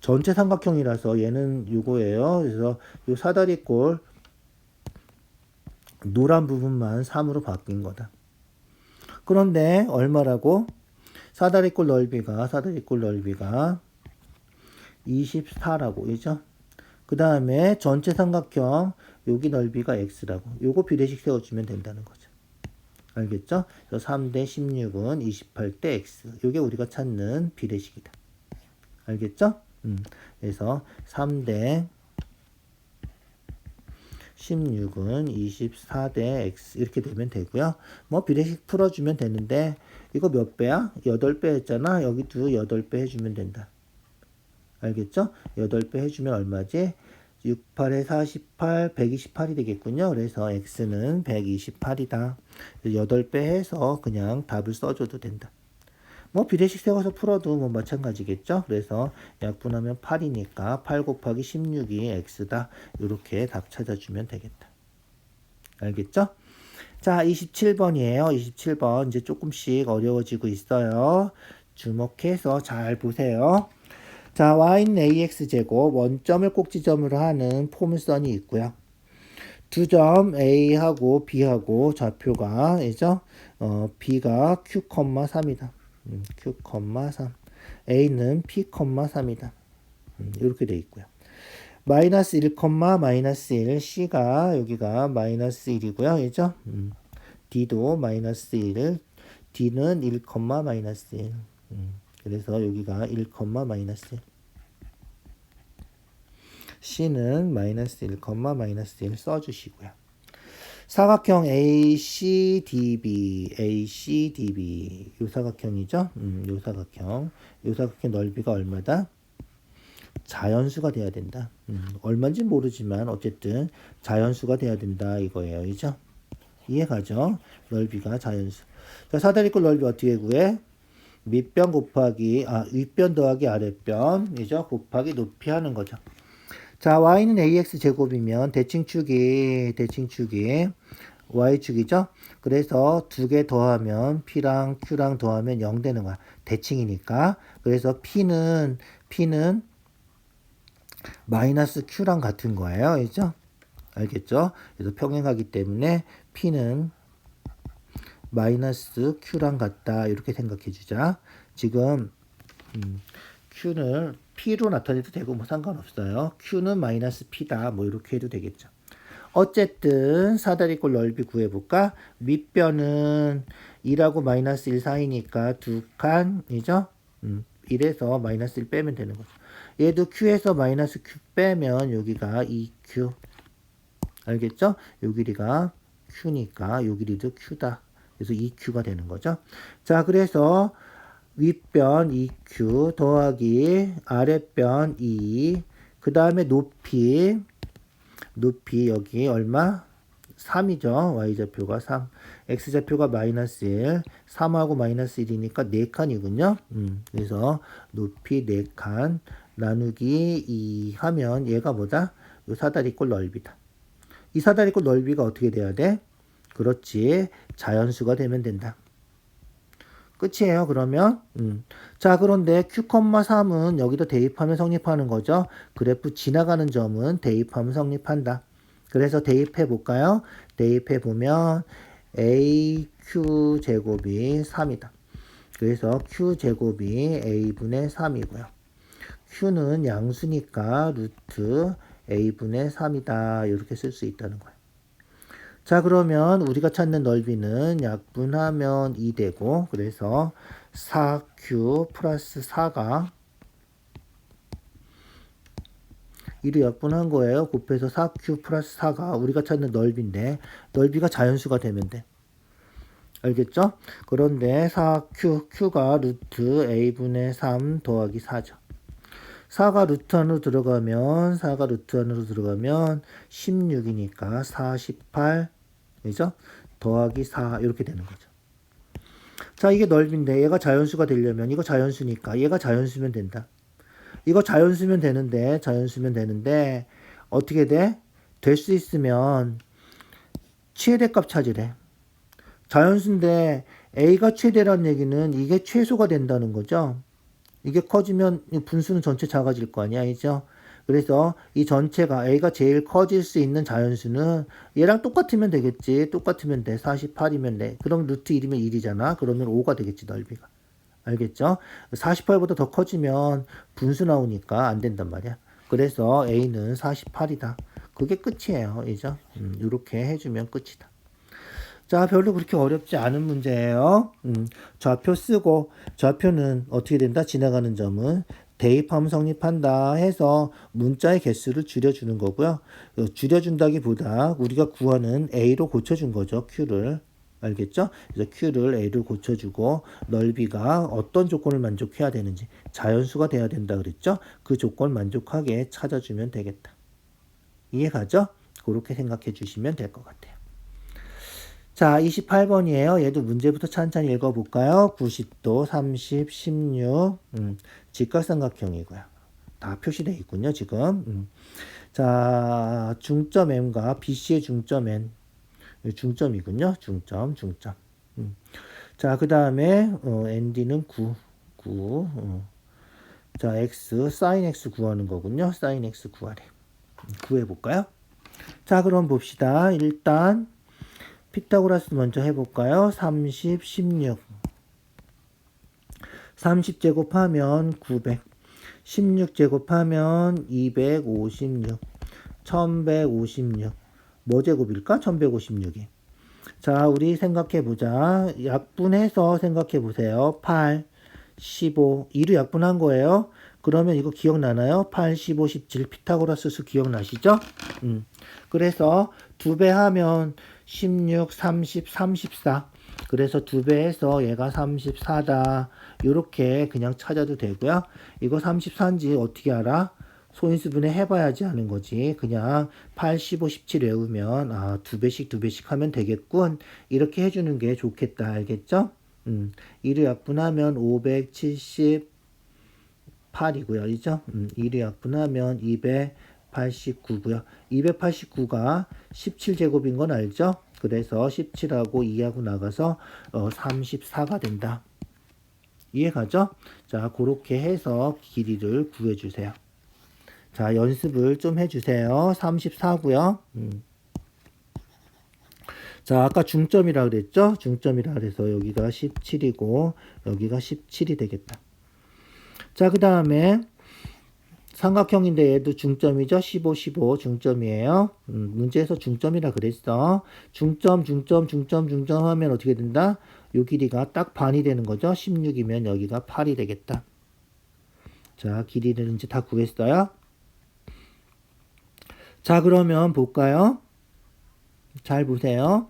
전체 삼각형이라서 얘는 요거예요. 그래서 요 사다리꼴 노란 부분만 3으로 바뀐 거다. 그런데 얼마라고? 사다리꼴 넓이가 24라고 그죠? 그 다음에 전체 삼각형 여기 넓이가 x라고. 요거 비례식 세워주면 된다는 거죠. 알겠죠? 그래서 3대 16은 28대 x. 요게 우리가 찾는 비례식이다. 알겠죠? 그래서 3대 16은 24대 x 이렇게 되면 되고요. 뭐 비례식 풀어주면 되는데 이거 몇 배야? 8배 했잖아. 여기도 8배 해주면 된다. 알겠죠? 8배 해주면 얼마지? 6, 8에 48, 128이 되겠군요. 그래서 x는 128이다. 8배 해서 그냥 답을 써줘도 된다. 뭐 비례식 세워서 풀어도 뭐 마찬가지겠죠. 그래서 약분하면 8이니까 8 곱하기 16이 x다. 이렇게 답 찾아주면 되겠다. 알겠죠? 자, 27번이에요. 27번 이제 조금씩 어려워지고 있어요. 주목해서 잘 보세요. 자, y는 ax제곱 원점을 꼭지점으로 하는 포물선이 있고요. 두 점 A하고 B하고 좌표가 이죠? B가 Q, 3이다. Q, 3. A는 P, 3이다. 이렇게 돼 있고요. 마이너스 1, 마이너스 1, C가 여기가 마이너스 1이고요. 그죠? D도 마이너스 1, D는 1, 마이너스 1. 그래서 여기가 1, 마이너스 1. C는 마이너스 1, 마이너스 1 써주시고요. 사각형 ACDB 요 사각형이죠. 요 사각형 넓이가 얼마다? 자연수가 돼야 된다. 얼마인지 모르지만 어쨌든 자연수가 돼야 된다 이거예요. 그죠? 이해가죠? 넓이가 자연수. 자, 사다리꼴 넓이 어떻게 구해? 밑변 곱하기 윗변 더하기 아랫변 이죠? 곱하기 높이 하는 거죠. 자, y는 ax 제곱이면 대칭축이 y축이죠. 그래서 두 개 더하면 p랑 q랑 더하면 0 되는 거야. 대칭이니까. 그래서 p는 마이너스 q랑 같은 거예요. 그죠? 알겠죠? 그래서 평행하기 때문에 p는 마이너스 q랑 같다. 이렇게 생각해 주자. 지금 q는 p로 나타내도 되고 뭐 상관없어요. q는 마이너스 p다. 뭐 이렇게 해도 되겠죠. 어쨌든 사다리꼴 넓이 구해볼까? 밑변은 2하고 마이너스 1 사이니까 두 칸이죠? 1에서 마이너스 1 빼면 되는 거죠. 얘도 q에서 마이너스 q 빼면 여기가 2q. 알겠죠? 요 길이가 q니까 요 길이도 q다. 그래서 2q가 되는 거죠. 자, 그래서 윗변 2q 더하기 아랫변 2. 그 다음에 높이 여기 얼마? 3이죠. y좌표가 3. x좌표가 마이너스 1. 3하고 마이너스 1이니까 4칸이군요. 그래서 높이 4칸 나누기 2 하면 얘가 뭐다? 요 사다리꼴 넓이다. 이 사다리꼴 넓이가 어떻게 돼야 돼? 그렇지. 자연수가 되면 된다. 끝이에요. 그러면 자, 그런데 Q, 3은 여기다 대입하면 성립하는 거죠. 그래프 지나가는 점은 대입하면 성립한다. 그래서 대입해 볼까요? 대입해 보면 AQ 제곱이 3이다. 그래서 Q 제곱이 A분의 3이고요. Q는 양수니까 루트 A분의 3이다. 이렇게 쓸 수 있다는 거예요. 자, 그러면 우리가 찾는 넓이는 약분하면 2 되고, 그래서 4Q 플러스 4가 2를 약분한 거예요. 곱해서 4Q 플러스 4가 우리가 찾는 넓이인데, 넓이가 자연수가 되면 돼. 알겠죠? 그런데 4Q, Q가 루트 A분의 3 더하기 4죠. 4가 루트 안으로 들어가면 16이니까 48, 그죠? 더하기 4 이렇게 되는 거죠. 자, 이게 넓이인데 얘가 자연수가 되려면 이거 자연수니까 얘가 자연수면 된다. 이거 자연수면 되는데 어떻게 돼? 될 수 있으면 최대값 찾으래. 자연수인데 A가 최대란 얘기는 이게 최소가 된다는 거죠. 이게 커지면 분수는 전체 작아질 거 아니야, 이죠? 그래서 이 전체가 A가 제일 커질 수 있는 자연수는 얘랑 똑같으면 되겠지. 똑같으면 돼. 48이면 돼. 그럼 루트 1이면 1이잖아. 그러면 5가 되겠지, 넓이가. 알겠죠? 48보다 더 커지면 분수 나오니까 안 된단 말이야. 그래서 A는 48이다. 그게 끝이에요. 이죠? 이렇게 해주면 끝이다. 자, 별로 그렇게 어렵지 않은 문제예요. 좌표 쓰고, 좌표는 어떻게 된다? 지나가는 점은 대입하면 성립한다 해서 문자의 개수를 줄여주는 거고요. 줄여준다기보다 우리가 구하는 A로 고쳐준 거죠. Q를. 알겠죠? 그래서 Q를 A로 고쳐주고 넓이가 어떤 조건을 만족해야 되는지 자연수가 돼야 된다 그랬죠? 그 조건 만족하게 찾아주면 되겠다. 이해가죠? 그렇게 생각해 주시면 될 것 같아요. 자, 28번이에요. 얘도 문제부터 찬찬히 읽어볼까요? 90도, 30, 16, 직각삼각형이고요. 다 표시되어 있군요, 지금. 자, 중점 M과 BC의 중점 N. 중점이군요. 중점. 자, 그 다음에, ND는 9. 자, X, sin X 구하는 거군요. sin X 구하래. 구해볼까요? 자, 그럼 봅시다. 일단, 피타고라스 먼저 해볼까요? 30, 16. 30제곱하면 900. 16제곱하면 256. 1156. 뭐 제곱일까? 1156이. 자, 우리 생각해보자. 약분해서 생각해보세요. 8, 15. 2로 약분한 거예요. 그러면 이거 기억나나요? 8, 15, 17. 피타고라스 수 기억나시죠? 그래서 2배 하면 16, 30, 34. 그래서 2배 해서 얘가 34다. 이렇게 그냥 찾아도 되고요. 이거 34인지 어떻게 알아? 소인수분해 해봐야지 하는 거지. 그냥 8, 15, 17 외우면 2배씩 하면 되겠군. 이렇게 해주는 게 좋겠다. 알겠죠? 2로 약분하면 578이고요. 그죠? 2로 약분하면 289고요. 289가 17제곱인 건 알죠? 그래서 17하고 2하고 나가서 34가 된다. 이해가죠? 자, 그렇게 해서 길이를 구해주세요. 자, 연습을 좀 해주세요. 34고요. 자, 아까 중점이라 그랬죠? 중점이라 그래서 여기가 17이고 여기가 17이 되겠다. 자, 그 다음에 삼각형인데 얘도 중점이죠? 15, 15 중점이에요. 문제에서 중점이라 그랬어. 중점 하면 어떻게 된다? 요 길이가 딱 반이 되는 거죠? 16이면 여기가 8이 되겠다. 자, 길이는 이제 다 구했어요. 자, 그러면 볼까요? 잘 보세요.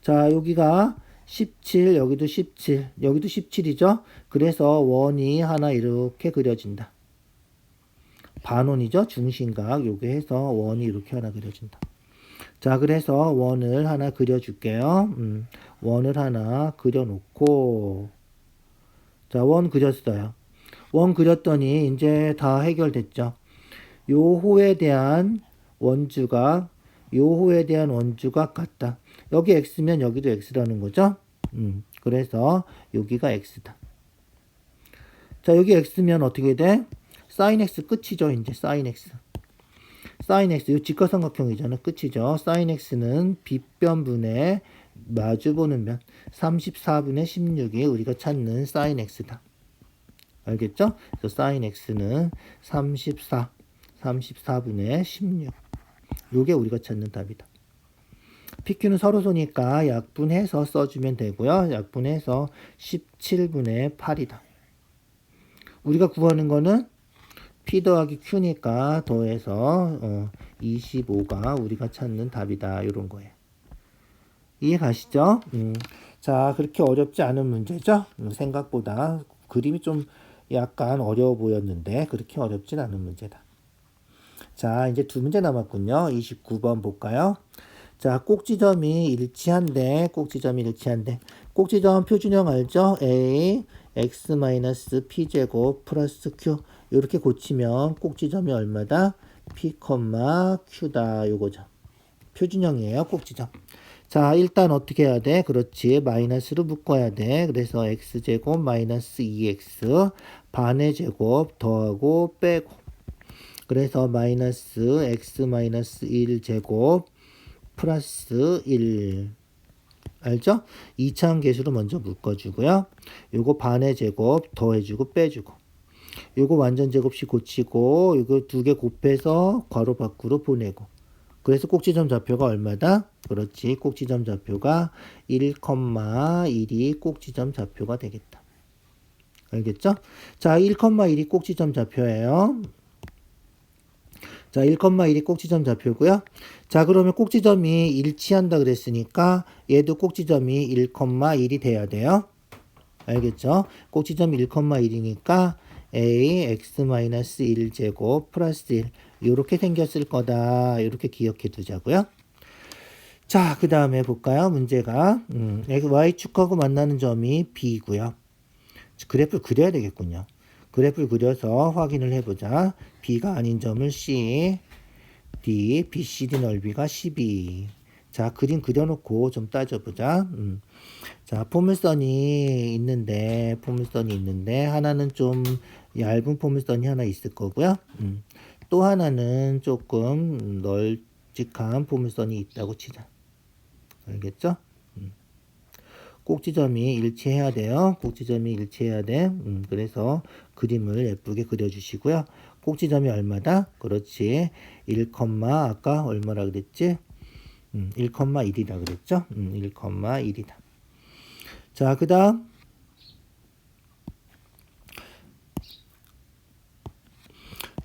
자, 여기가 17, 여기도 17, 여기도 17이죠? 그래서 원이 하나 이렇게 그려진다. 반원이죠? 중심각 요게 해서 원이 이렇게 하나 그려진다. 자, 그래서 원을 하나 그려줄게요. 원을 하나 그려놓고 자, 원 그렸어요. 원 그렸더니 이제 다 해결됐죠. 요 호에 대한 원주각 같다. 여기 x면 여기도 x라는 거죠. 그래서 여기가 x다. 자, 여기 x면 어떻게 돼? sin x 끝이죠. 이제 sin x. sin x, 이 직각삼각형이잖아. 끝이죠. sin x는 빗변분의 마주보는 면 34분의 16이 우리가 찾는 sin x다. 알겠죠? 그래서 sin x는 34분의 16. 요게 우리가 찾는 답이다. PQ는 서로소니까 약분해서 써주면 되고요. 약분해서 17분의 8이다. 우리가 구하는 거는 P 더하기 Q니까 더해서 25가 우리가 찾는 답이다. 이런 거예요. 이해 가시죠? 자, 그렇게 어렵지 않은 문제죠? 생각보다 그림이 좀 약간 어려워 보였는데 그렇게 어렵진 않은 문제다. 자, 이제 두 문제 남았군요. 29번 볼까요? 자, 꼭지점이 일치한데, 꼭지점 표준형 알죠? A, x-p제곱 플러스 q. 이렇게 고치면 꼭지점이 얼마다? p, q다. 요거죠. 표준형이에요, 꼭지점. 자, 일단 어떻게 해야 돼? 그렇지. 마이너스로 묶어야 돼. 그래서 x제곱 마이너스 2x 반의 제곱 더하고 빼고. 그래서 마이너스 x 마이너스 1제곱 플러스 1. 알죠? 2차원 계수로 먼저 묶어주고요. 요거 반의 제곱 더해주고 빼주고. 요거 완전 제곱식 고치고 요거 두 개 곱해서 괄호 밖으로 보내고. 그래서 꼭지점 좌표가 얼마다? 그렇지. 꼭지점 좌표가 1,1이 꼭지점 좌표가 되겠다. 알겠죠? 자, 1,1이 꼭지점 좌표예요. 자, 1,1이 꼭지점 좌표고요. 자, 그러면 꼭지점이 일치한다 그랬으니까 얘도 꼭지점이 1,1이 돼야 돼요. 알겠죠? 꼭지점이 1,1이니까 a x-1제곱 플러스 1 이렇게 생겼을 거다. 이렇게 기억해 두자고요. 자, 그 다음에 볼까요? 문제가 y축하고 만나는 점이 b고요. 그래프를 그려야 되겠군요. 그래프를 그려서 확인을 해보자. b가 아닌 점을 c, d, bcd 넓이가 12. 자, 그림 그려놓고 좀 따져보자. 자, 포물선이 있는데 하나는 좀 얇은 포물선이 하나 있을 거고요. 또 하나는 조금 널찍한 포물선이 있다고 치자. 알겠죠? 꼭지점이 일치해야 돼요. 꼭지점이 일치해야 돼. 그래서 그림을 예쁘게 그려주시고요. 꼭지점이 얼마다? 그렇지. 1, 아까 얼마라 그랬지? 1,1이라 그랬죠? 1,1이다. 자, 그 다음.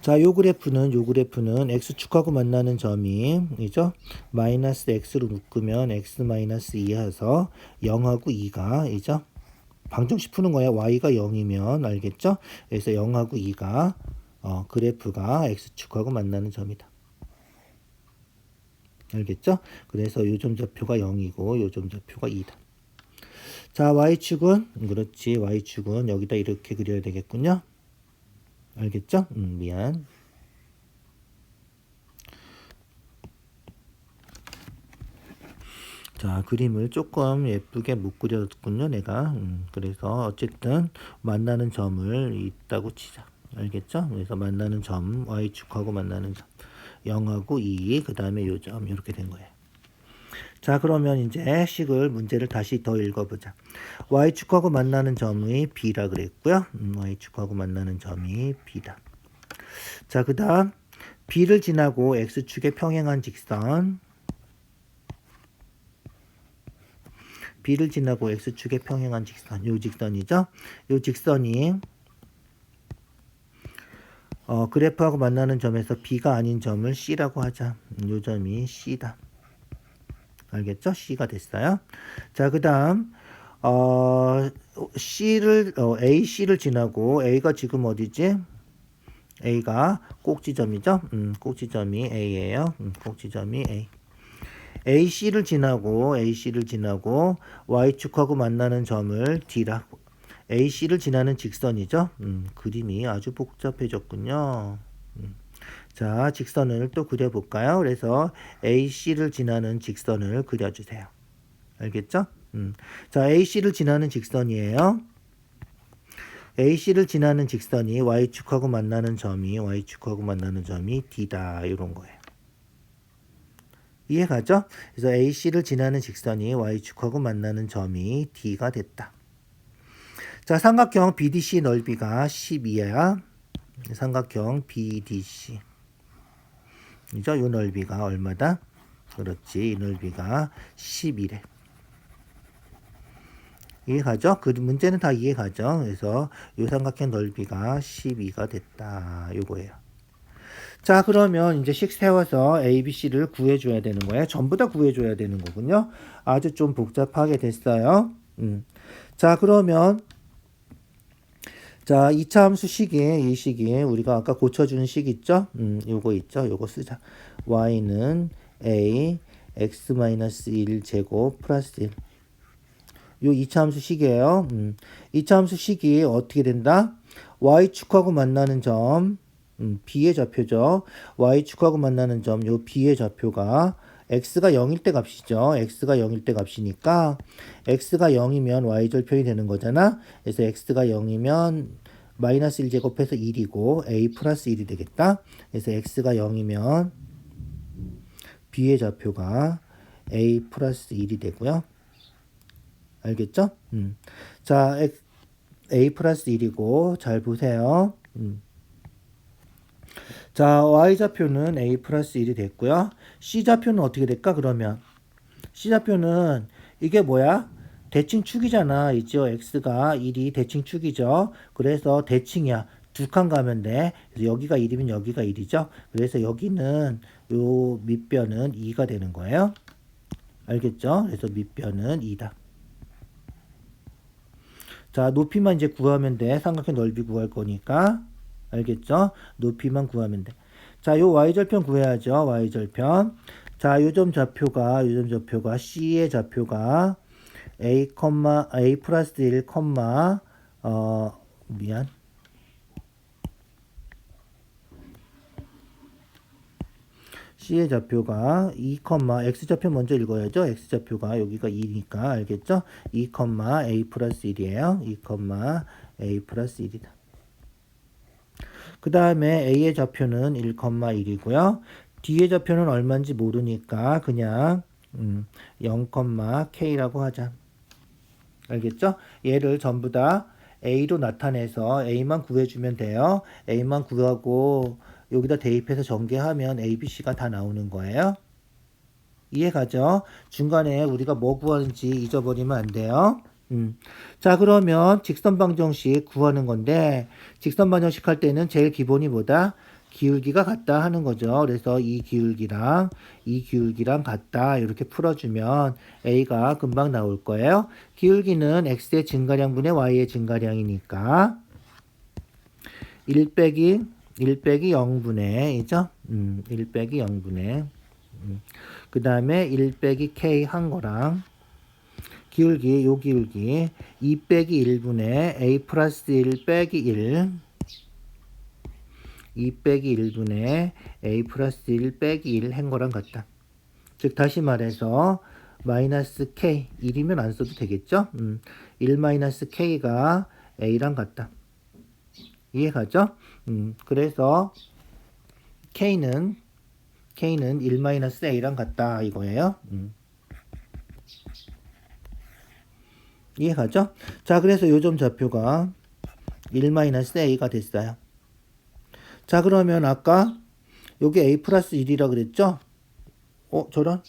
자, 요 그래프는 x축하고 만나는 점이, 이죠? 마이너스 x로 묶으면 x 마이너스 2 해서 0하고 2가, 이죠? 방정식 푸는 거야. y가 0이면, 알겠죠? 그래서 0하고 2가, 그래프가 x축하고 만나는 점이다. 알겠죠? 그래서 요 점 좌표가 0이고, 요 점 좌표가 2다. 자, y축은, 그렇지. y축은 여기다 이렇게 그려야 되겠군요. 알겠죠? 미안. 자, 그림을 조금 예쁘게 못 그렸군요, 내가. 그래서 어쨌든 만나는 점을 있다고 치자. 알겠죠? 그래서 만나는 점, y축하고 만나는 점. 0하고 2, 그 다음에 요 점, 이렇게 된 거예요. 자, 그러면 이제 문제를 다시 더 읽어보자. y축하고 만나는 점이 b라 그랬고요. y축하고 만나는 점이 b다. 자, 그 다음 b를 지나고 x축에 평행한 직선, b를 지나고 x축에 평행한 직선, 요 직선이죠. 요 직선이 그래프하고 만나는 점에서 b가 아닌 점을 c라고 하자. 요 점이 c다. 알겠죠? c가 됐어요. 자, 그 다음 AC를 지나고, A가 지금 어디지? A가 꼭지점이죠? 꼭지점이 A예요. 꼭지점이 A. AC를 지나고 Y축하고 만나는 점을 D라고. AC를 지나는 직선이죠? 그림이 아주 복잡해졌군요. 자, 직선을 또 그려볼까요? 그래서 AC를 지나는 직선을 그려주세요. 알겠죠? 자, AC를 지나는 직선이에요. AC를 지나는 직선이 Y축하고 만나는 점이 D다. 이런 거예요. 이해가죠? 그래서 AC를 지나는 직선이 Y축하고 만나는 점이 D가 됐다. 자, 삼각형 BDC 넓이가 12야. 삼각형 BDC. 이죠? 요 넓이가 얼마다? 그렇지. 이 넓이가 11에. 이해가죠? 그 문제는 다 이해가죠? 그래서 요 삼각형 넓이가 12가 됐다. 요거예요. 자, 그러면 이제 식 세워서 A, B, C를 구해줘야 되는 거예요. 전부 다 구해줘야 되는 거군요. 아주 좀 복잡하게 됐어요. 자, 그러면 자, 2차 함수 식이 이 식이 우리가 아까 고쳐주는 식 있죠? 요거 있죠? 요거 쓰자. y는 a x-1 제곱 플러스 1. 요 2차 함수 식이에요. 2차 함수 식이 어떻게 된다? y축하고 만나는 점 b의 좌표죠. y축하고 만나는 점 요 b의 좌표가 x가 0일 때 값이죠. x가 0일 때 값이니까 x가 0이면 y절편이 되는 거잖아. 그래서 x가 0이면 마이너스 1 제곱해서 1이고 a 플러스 1이 되겠다. 그래서 x가 0이면 b의 좌표가 a 플러스 1이 되고요. 알겠죠? 자, a 플러스 1이고 잘 보세요. 자, y좌표는 a 플러스 1이 됐고요. c좌표는 어떻게 될까? 그러면 c좌표는 이게 뭐야? 대칭축이잖아. 있죠? x가 1이 대칭축이죠. 그래서 대칭이야. 두 칸 가면 돼. 그래서 여기가 1이면 여기가 1이죠. 그래서 여기는 요 밑변은 2가 되는 거예요. 알겠죠? 그래서 밑변은 2다. 자, 높이만 이제 구하면 돼. 삼각형 넓이 구할 거니까. 알겠죠? 높이만 구하면 돼. 자, 요 y절편 구해야죠. y절편. 자, 요점 좌표가 C의 좌표가 a, a 플러스 1, 미안. C의 좌표가 2, X좌표 먼저 읽어야죠. X좌표가 여기가 2니까 알겠죠? 2, A 플러스 1이에요. 2, A 플러스 1이다. 그 다음에 A의 좌표는 1, 1이고요. D의 좌표는 얼마인지 모르니까 그냥 0, K라고 하자. 알겠죠? 얘를 전부 다 A로 나타내서 A만 구해주면 돼요. A만 구하고 여기다 대입해서 전개하면 A, B, C가 다 나오는 거예요. 이해가죠? 중간에 우리가 뭐 구하는지 잊어버리면 안 돼요. 자, 그러면 직선방정식 구하는 건데 직선방정식 할 때는 제일 기본이 뭐다? 기울기가 같다 하는 거죠. 그래서 이 기울기랑 같다 이렇게 풀어주면 A가 금방 나올 거예요. 기울기는 X의 증가량분의 Y의 증가량이니까 1 빼기 0분의 이죠? 1 빼기 0분의 그 다음에 1 빼기 K 한 거랑 기울기, 요 기울기 2 빼기 1분의 A 플러스 1 빼기 1 2 빼기 1분의 A 플러스 1 빼기 1 한 거랑 같다. 즉 다시 말해서 마이너스 K 1이면 안 써도 되겠죠? 1 마이너스 K가 A랑 같다. 이해가죠? 그래서 K는 1 마이너스 A랑 같다 이거예요. 이해가죠? 자, 그래서 요점 좌표가 1 마이너스 A가 됐어요. 자, 그러면 아까 여기 A 플러스 1이라 그랬죠? 저런?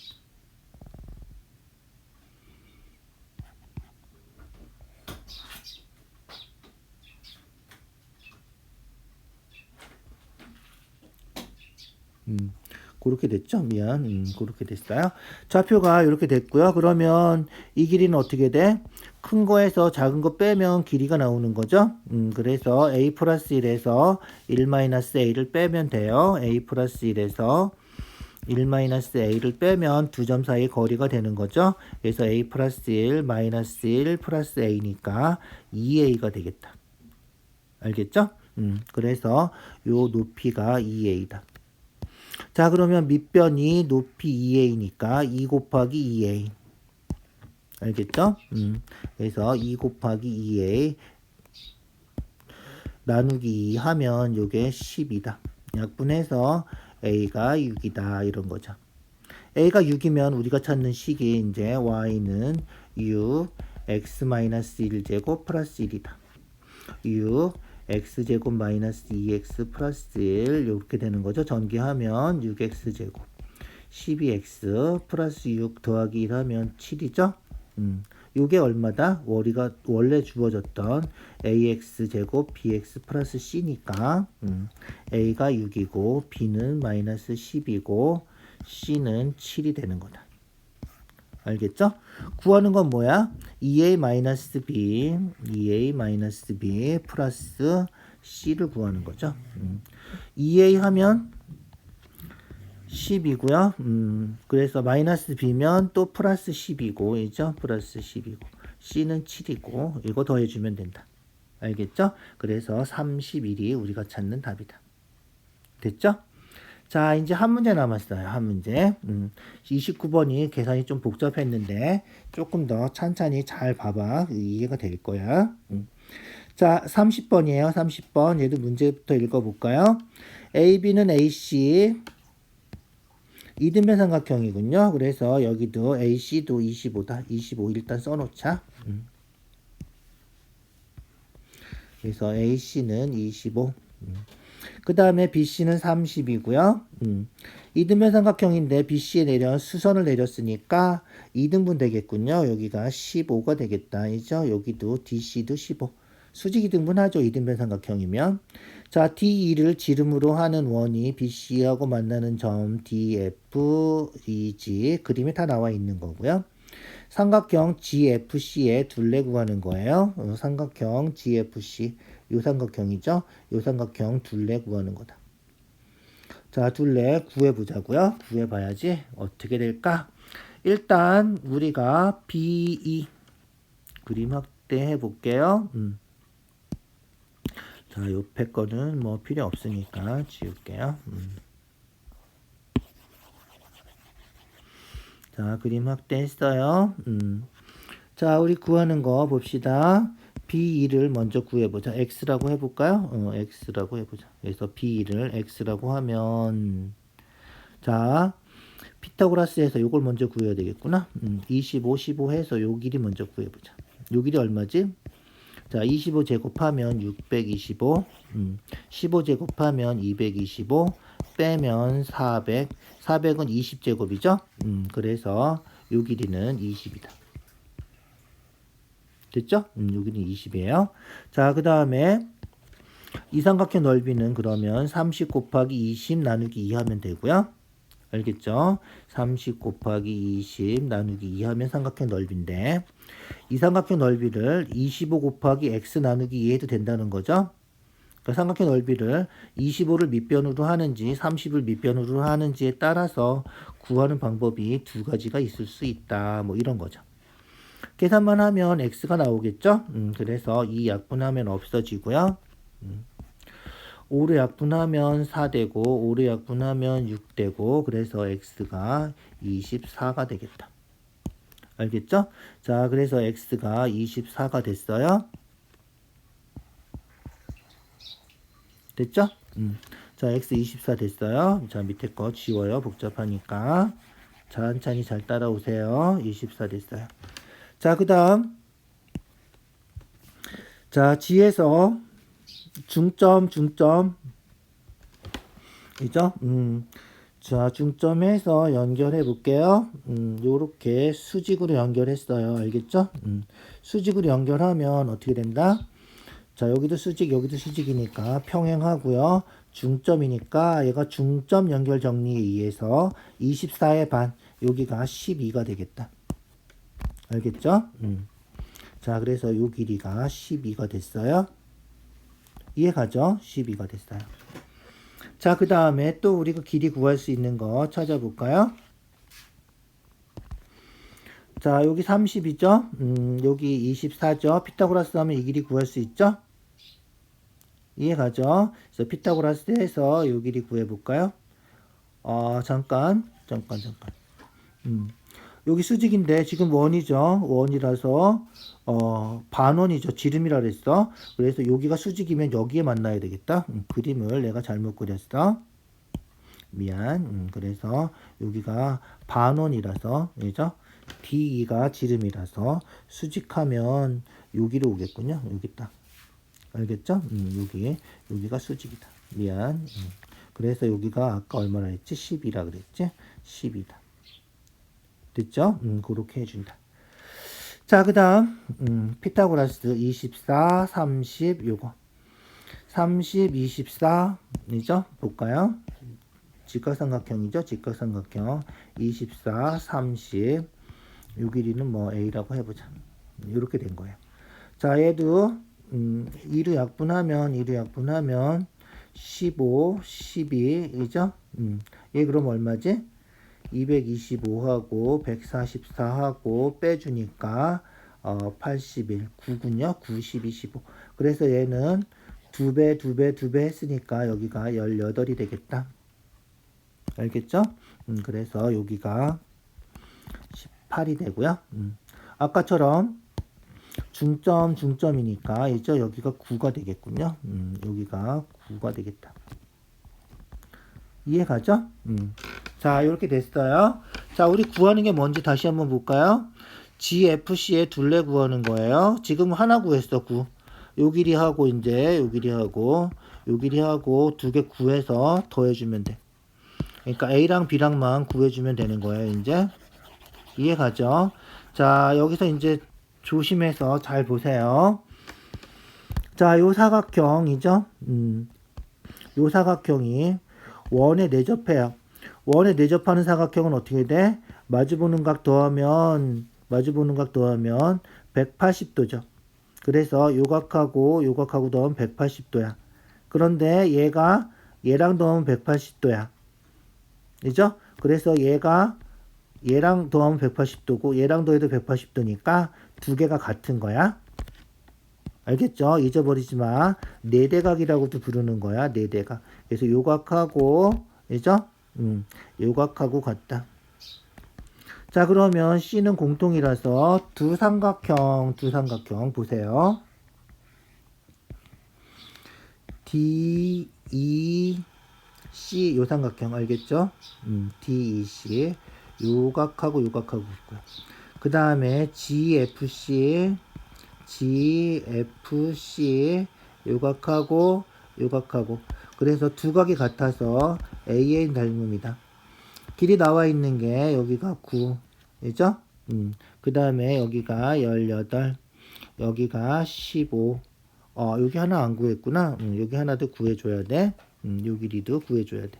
그렇게 됐죠? 미안. 그렇게 됐어요. 좌표가 이렇게 됐고요. 그러면 이 길이는 어떻게 돼? 큰 거에서 작은 거 빼면 길이가 나오는 거죠. 그래서 A 플러스 1에서 1 마이너스 A를 빼면 돼요. A 플러스 1에서 1 마이너스 A를 빼면 두 점 사이 거리가 되는 거죠. 그래서 A 플러스 1 마이너스 1 플러스 A니까 2A가 되겠다. 알겠죠? 그래서 요 높이가 2A다. 자, 그러면 밑변이 높이 2A니까 2 곱하기 2A. 알겠죠? 그래서 2 곱하기 2A 나누기 2 하면 요게 10이다. 약분해서 A가 6이다. 이런 거죠. a가 6이면 우리가 찾는 식이 이제 y는 6 x-1제곱 플러스 1이다. 6 x제곱 마이너스 2x 플러스 1 이렇게 되는 거죠. 전개하면 6x제곱 12x 플러스 6 더하기 1 하면 7이죠. 요게 얼마다? 원래 주어졌던 ax제곱 bx 플러스 c니까 a가 6이고 b는 마이너스 10이고 c는 7이 되는 거다. 알겠죠? 구하는 건 뭐야? 2a-b 2a-b 플러스 c를 구하는 거죠. 2a 하면 10이고요. 그래서 마이너스 b면 또 플러스 10이고, 이죠? 플러스 10이고, c는 7이고, 이거 더해주면 된다. 알겠죠? 그래서 31이 우리가 찾는 답이다. 됐죠? 자, 이제 한 문제 남았어요. 한 문제. 29번이 계산이 좀 복잡했는데, 조금 더 찬찬히 잘 봐봐. 이해가 될 거야. 자, 30번이에요. 30번. 얘도 문제부터 읽어볼까요? AB는 AC, 이등변 삼각형이군요. 그래서 여기도 AC도 25다. 25 일단 써놓자. 그래서 AC는 25. 그 다음에 BC는 30이고요. 이등변 삼각형인데 BC에 수선을 내렸으니까 2등분 되겠군요. 여기가 15가 되겠다. 이죠? 여기도 DC도 15. 수직이 등분하죠. 이등변 삼각형이면. 자, D2를 지름으로 하는 원이 BC하고 만나는 점 DFEG 그림에 다 나와 있는 거고요. 삼각형 GFC의 둘레 구하는 거예요. 삼각형 GFC 요 삼각형이죠. 요 삼각형 둘레 구하는 거다. 자, 둘레 구해보자고요. 구해봐야지 어떻게 될까? 일단 우리가 BE 그림 확대해 볼게요. 자, 옆에 거는 뭐 필요 없으니까 지울게요. 자, 그림 확대했어요. 자, 우리 구하는 거 봅시다. B2를 먼저 구해보자. X라고 해볼까요? X라고 해보자. 그래서 B2를 X라고 하면, 자, 피타고라스에서 요걸 먼저 구해야 되겠구나. 25, 15 해서 요 길이 먼저 구해보자. 요 길이 얼마지? 자, 25 제곱하면 625, 15 제곱하면 225, 빼면 400, 400은 20제곱이죠? 그래서 요 길이는 20이다. 됐죠? 여기는 20이에요. 자, 그 다음에 이 삼각형 넓이는 그러면 30 곱하기 20 나누기 2 하면 되고요. 알겠죠? 30 곱하기 20 나누기 2 하면 삼각형 넓이인데 이 삼각형 넓이를 25 곱하기 x 나누기 2 해도 된다는 거죠. 그러니까 삼각형 넓이를 25를 밑변으로 하는지 30을 밑변으로 하는지에 따라서 구하는 방법이 두 가지가 있을 수 있다. 뭐 이런 거죠. 계산만 하면 x가 나오겠죠. 그래서 이 약분하면 없어지고요. 5로 약분하면 4되고 5로 약분하면 6되고 그래서 x가 24가 되겠다. 알겠죠? 자, 그래서 x가 24가 됐어요. 됐죠? 자, x 24 됐어요. 자, 밑에 거 지워요. 복잡하니까. 천천히 잘 따라오세요. 24 됐어요. 자, 그 다음. 자, G에서 중점. 이죠? 자, 중점에서 연결해 볼게요. 요렇게 수직으로 연결했어요. 알겠죠? 수직으로 연결하면 어떻게 된다? 자, 여기도 수직, 여기도 수직이니까 평행하고요. 중점이니까 얘가 중점 연결 정리에 의해서 24의 반, 여기가 12가 되겠다. 알겠죠? 자, 그래서 요 길이가 12가 됐어요. 이해가죠? 12가 됐어요. 자, 그 다음에 또 우리가 길이 구할 수 있는 거 찾아볼까요? 자, 여기 30이죠? 여기 24죠? 피타고라스 하면 이 길이 구할 수 있죠? 이해가죠? 그래서 피타고라스 해서 요 길이 구해볼까요? 잠깐. 여기 수직인데 지금 원이죠. 원이라서 반원이죠. 지름이라 그랬어. 그래서 여기가 수직이면 여기에 만나야 되겠다. 그림을 내가 잘못 그렸어. 미안. 그래서 여기가 반원이라서, 그죠? D2가 지름이라서 수직하면 여기로 오겠군요. 여기 딱. 알겠죠? 여기가 수직이다. 미안. 그래서 여기가 아까 얼마나 했지? 10이라 그랬지? 10이다. 됐죠? 그렇게 해준다. 자, 그 다음, 피타고라스 24, 30, 요거. 30, 24이죠? 볼까요? 직각삼각형이죠? 직각삼각형. 24, 30. 요 길이는 뭐 A라고 해보자. 이렇게 된 거예요. 자, 얘도, 2로 약분하면 15, 12이죠? 얘 그럼 얼마지? 225하고 144하고 빼주니까 81, 9군요. 90, 25. 그래서 얘는 2배 했으니까 여기가 18이 되겠다. 알겠죠? 그래서 여기가 18이 되고요. 아까처럼 중점이니까 이죠? 여기가 9가 되겠군요. 여기가 9가 되겠다. 이해가죠? 자, 이렇게 됐어요. 자, 우리 구하는 게 뭔지 다시 한번 볼까요? GFC의 둘레 구하는 거예요. 지금 하나 구했어, 9. 요 길이하고 이제 요 길이하고 요 길이하고 두 개 구해서 더해주면 돼. 그러니까 A랑 B랑만 구해주면 되는 거예요, 이제. 이해가죠? 자, 여기서 이제 조심해서 잘 보세요. 자, 요 사각형이죠? 요 사각형이 원에 내접해요. 원에 내접하는 사각형은 어떻게 돼? 마주보는 각 더하면 180도죠. 그래서 요 각하고 더하면 180도야. 그런데 얘랑 더하면 180도야. 그죠? 그래서 얘랑 더하면 180도고 얘랑 더해도 180도니까 두 개가 같은 거야. 알겠죠? 잊어버리지 마. 네대각이라고도 부르는 거야. 네대각. 그래서 요각하고, 그죠? 요각하고 같다. 자, 그러면 C는 공통이라서 두 삼각형 보세요. D, E, C 요 삼각형 알겠죠? D, E, C 요각하고 있고요. 그 다음에 GFC 요각하고 그래서 두 각이 같아서 AN 닮음이다. 길이 나와 있는 게 여기가 9 그죠? 그 다음에 여기가 18 여기가 15 여기 하나 안 구했구나. 여기 하나 더 구해줘야 돼. 요 길이도 구해줘야 돼.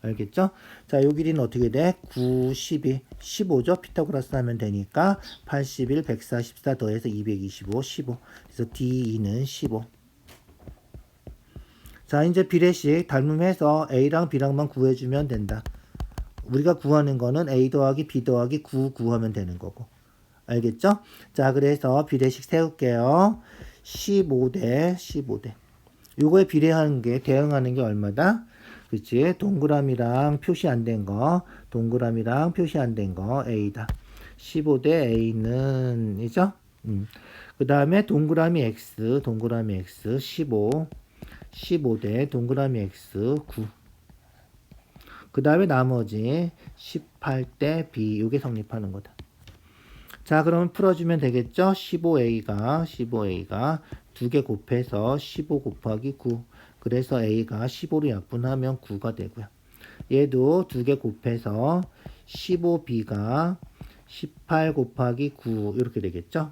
알겠죠? 자, 요 길이는 어떻게 돼? 9, 12, 15죠? 피타고라스 하면 되니까 81, 144 더해서 225, 15. 그래서 D2는 15. 자, 이제 비례식 닮음해서 A랑 B랑만 구해주면 된다. 우리가 구하는 거는 A 더하기 B 더하기 9 구하면 되는 거고. 알겠죠? 자, 그래서 비례식 세울게요. 15대. 요거에 비례하는 게, 대응하는 게 얼마다? 그치? 동그라미랑 표시 안 된 거, A다. 15대 A는, 이죠? 그 다음에 동그라미 X, 15대 동그라미 X, 9. 그 다음에 나머지 18대 B, 요게 성립하는 거다. 자, 그러면 풀어주면 되겠죠? 15A가 두 개 곱해서 15 곱하기 9. 그래서 A가 15로 약분하면 9가 되고요. 얘도 두 개 곱해서 15B가 18 곱하기 9 이렇게 되겠죠?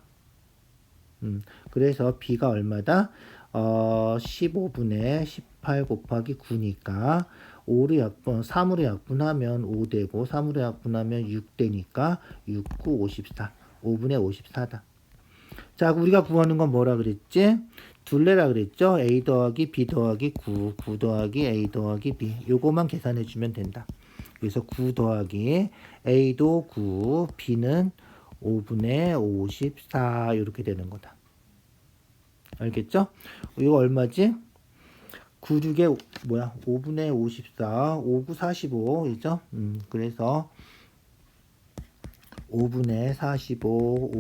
그래서 B가 얼마다? 15분의 18 곱하기 9니까 3으로 약분하면 5 되고 3으로 약분하면 6 되니까 6, 9, 54. 5분의 54다. 자, 우리가 구하는 건 뭐라 그랬지? 둘레라 그랬죠? A 더하기 B 더하기 9, 9 더하기 A 더하기 B. 요거만 계산해 주면 된다. 그래서 9 더하기 A도 9, B는 5분의 54 이렇게 되는 거다. 알겠죠? 이거 얼마지? 9, 6에 5분의 54, 5, 9, 45 이죠? 그래서 5분의 45,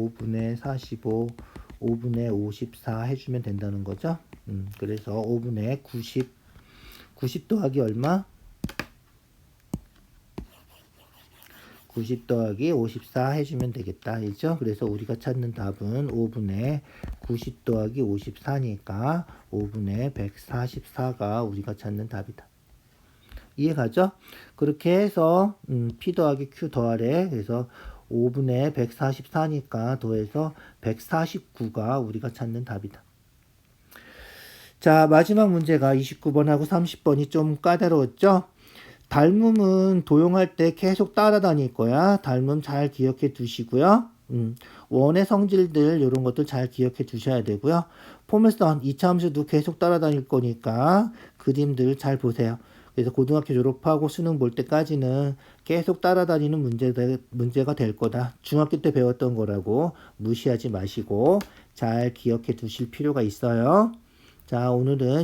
5분의 54 해주면 된다는 거죠. 그래서 5분의 90 더하기 얼마? 90 더하기 54 해주면 되겠다. 알죠? 그래서 우리가 찾는 답은 5분의 90 더하기 54니까 5분의 144가 우리가 찾는 답이다. 이해가죠? 그렇게 해서 P 더하기 Q 더하래. 그래서 5분의 144니까 더해서 149가 우리가 찾는 답이다. 자, 마지막 문제가 29번하고 30번이 좀 까다로웠죠? 닮음은 도용할 때 계속 따라다닐 거야. 닮음 잘 기억해 두시고요. 원의 성질들 이런 것들 잘 기억해 두셔야 되고요. 포물선 2차 함수도 계속 따라다닐 거니까 그림들 잘 보세요. 그래서 고등학교 졸업하고 수능 볼 때까지는 계속 따라다니는 문제가 될 거다. 중학교 때 배웠던 거라고 무시하지 마시고 잘 기억해 두실 필요가 있어요. 자, 오늘은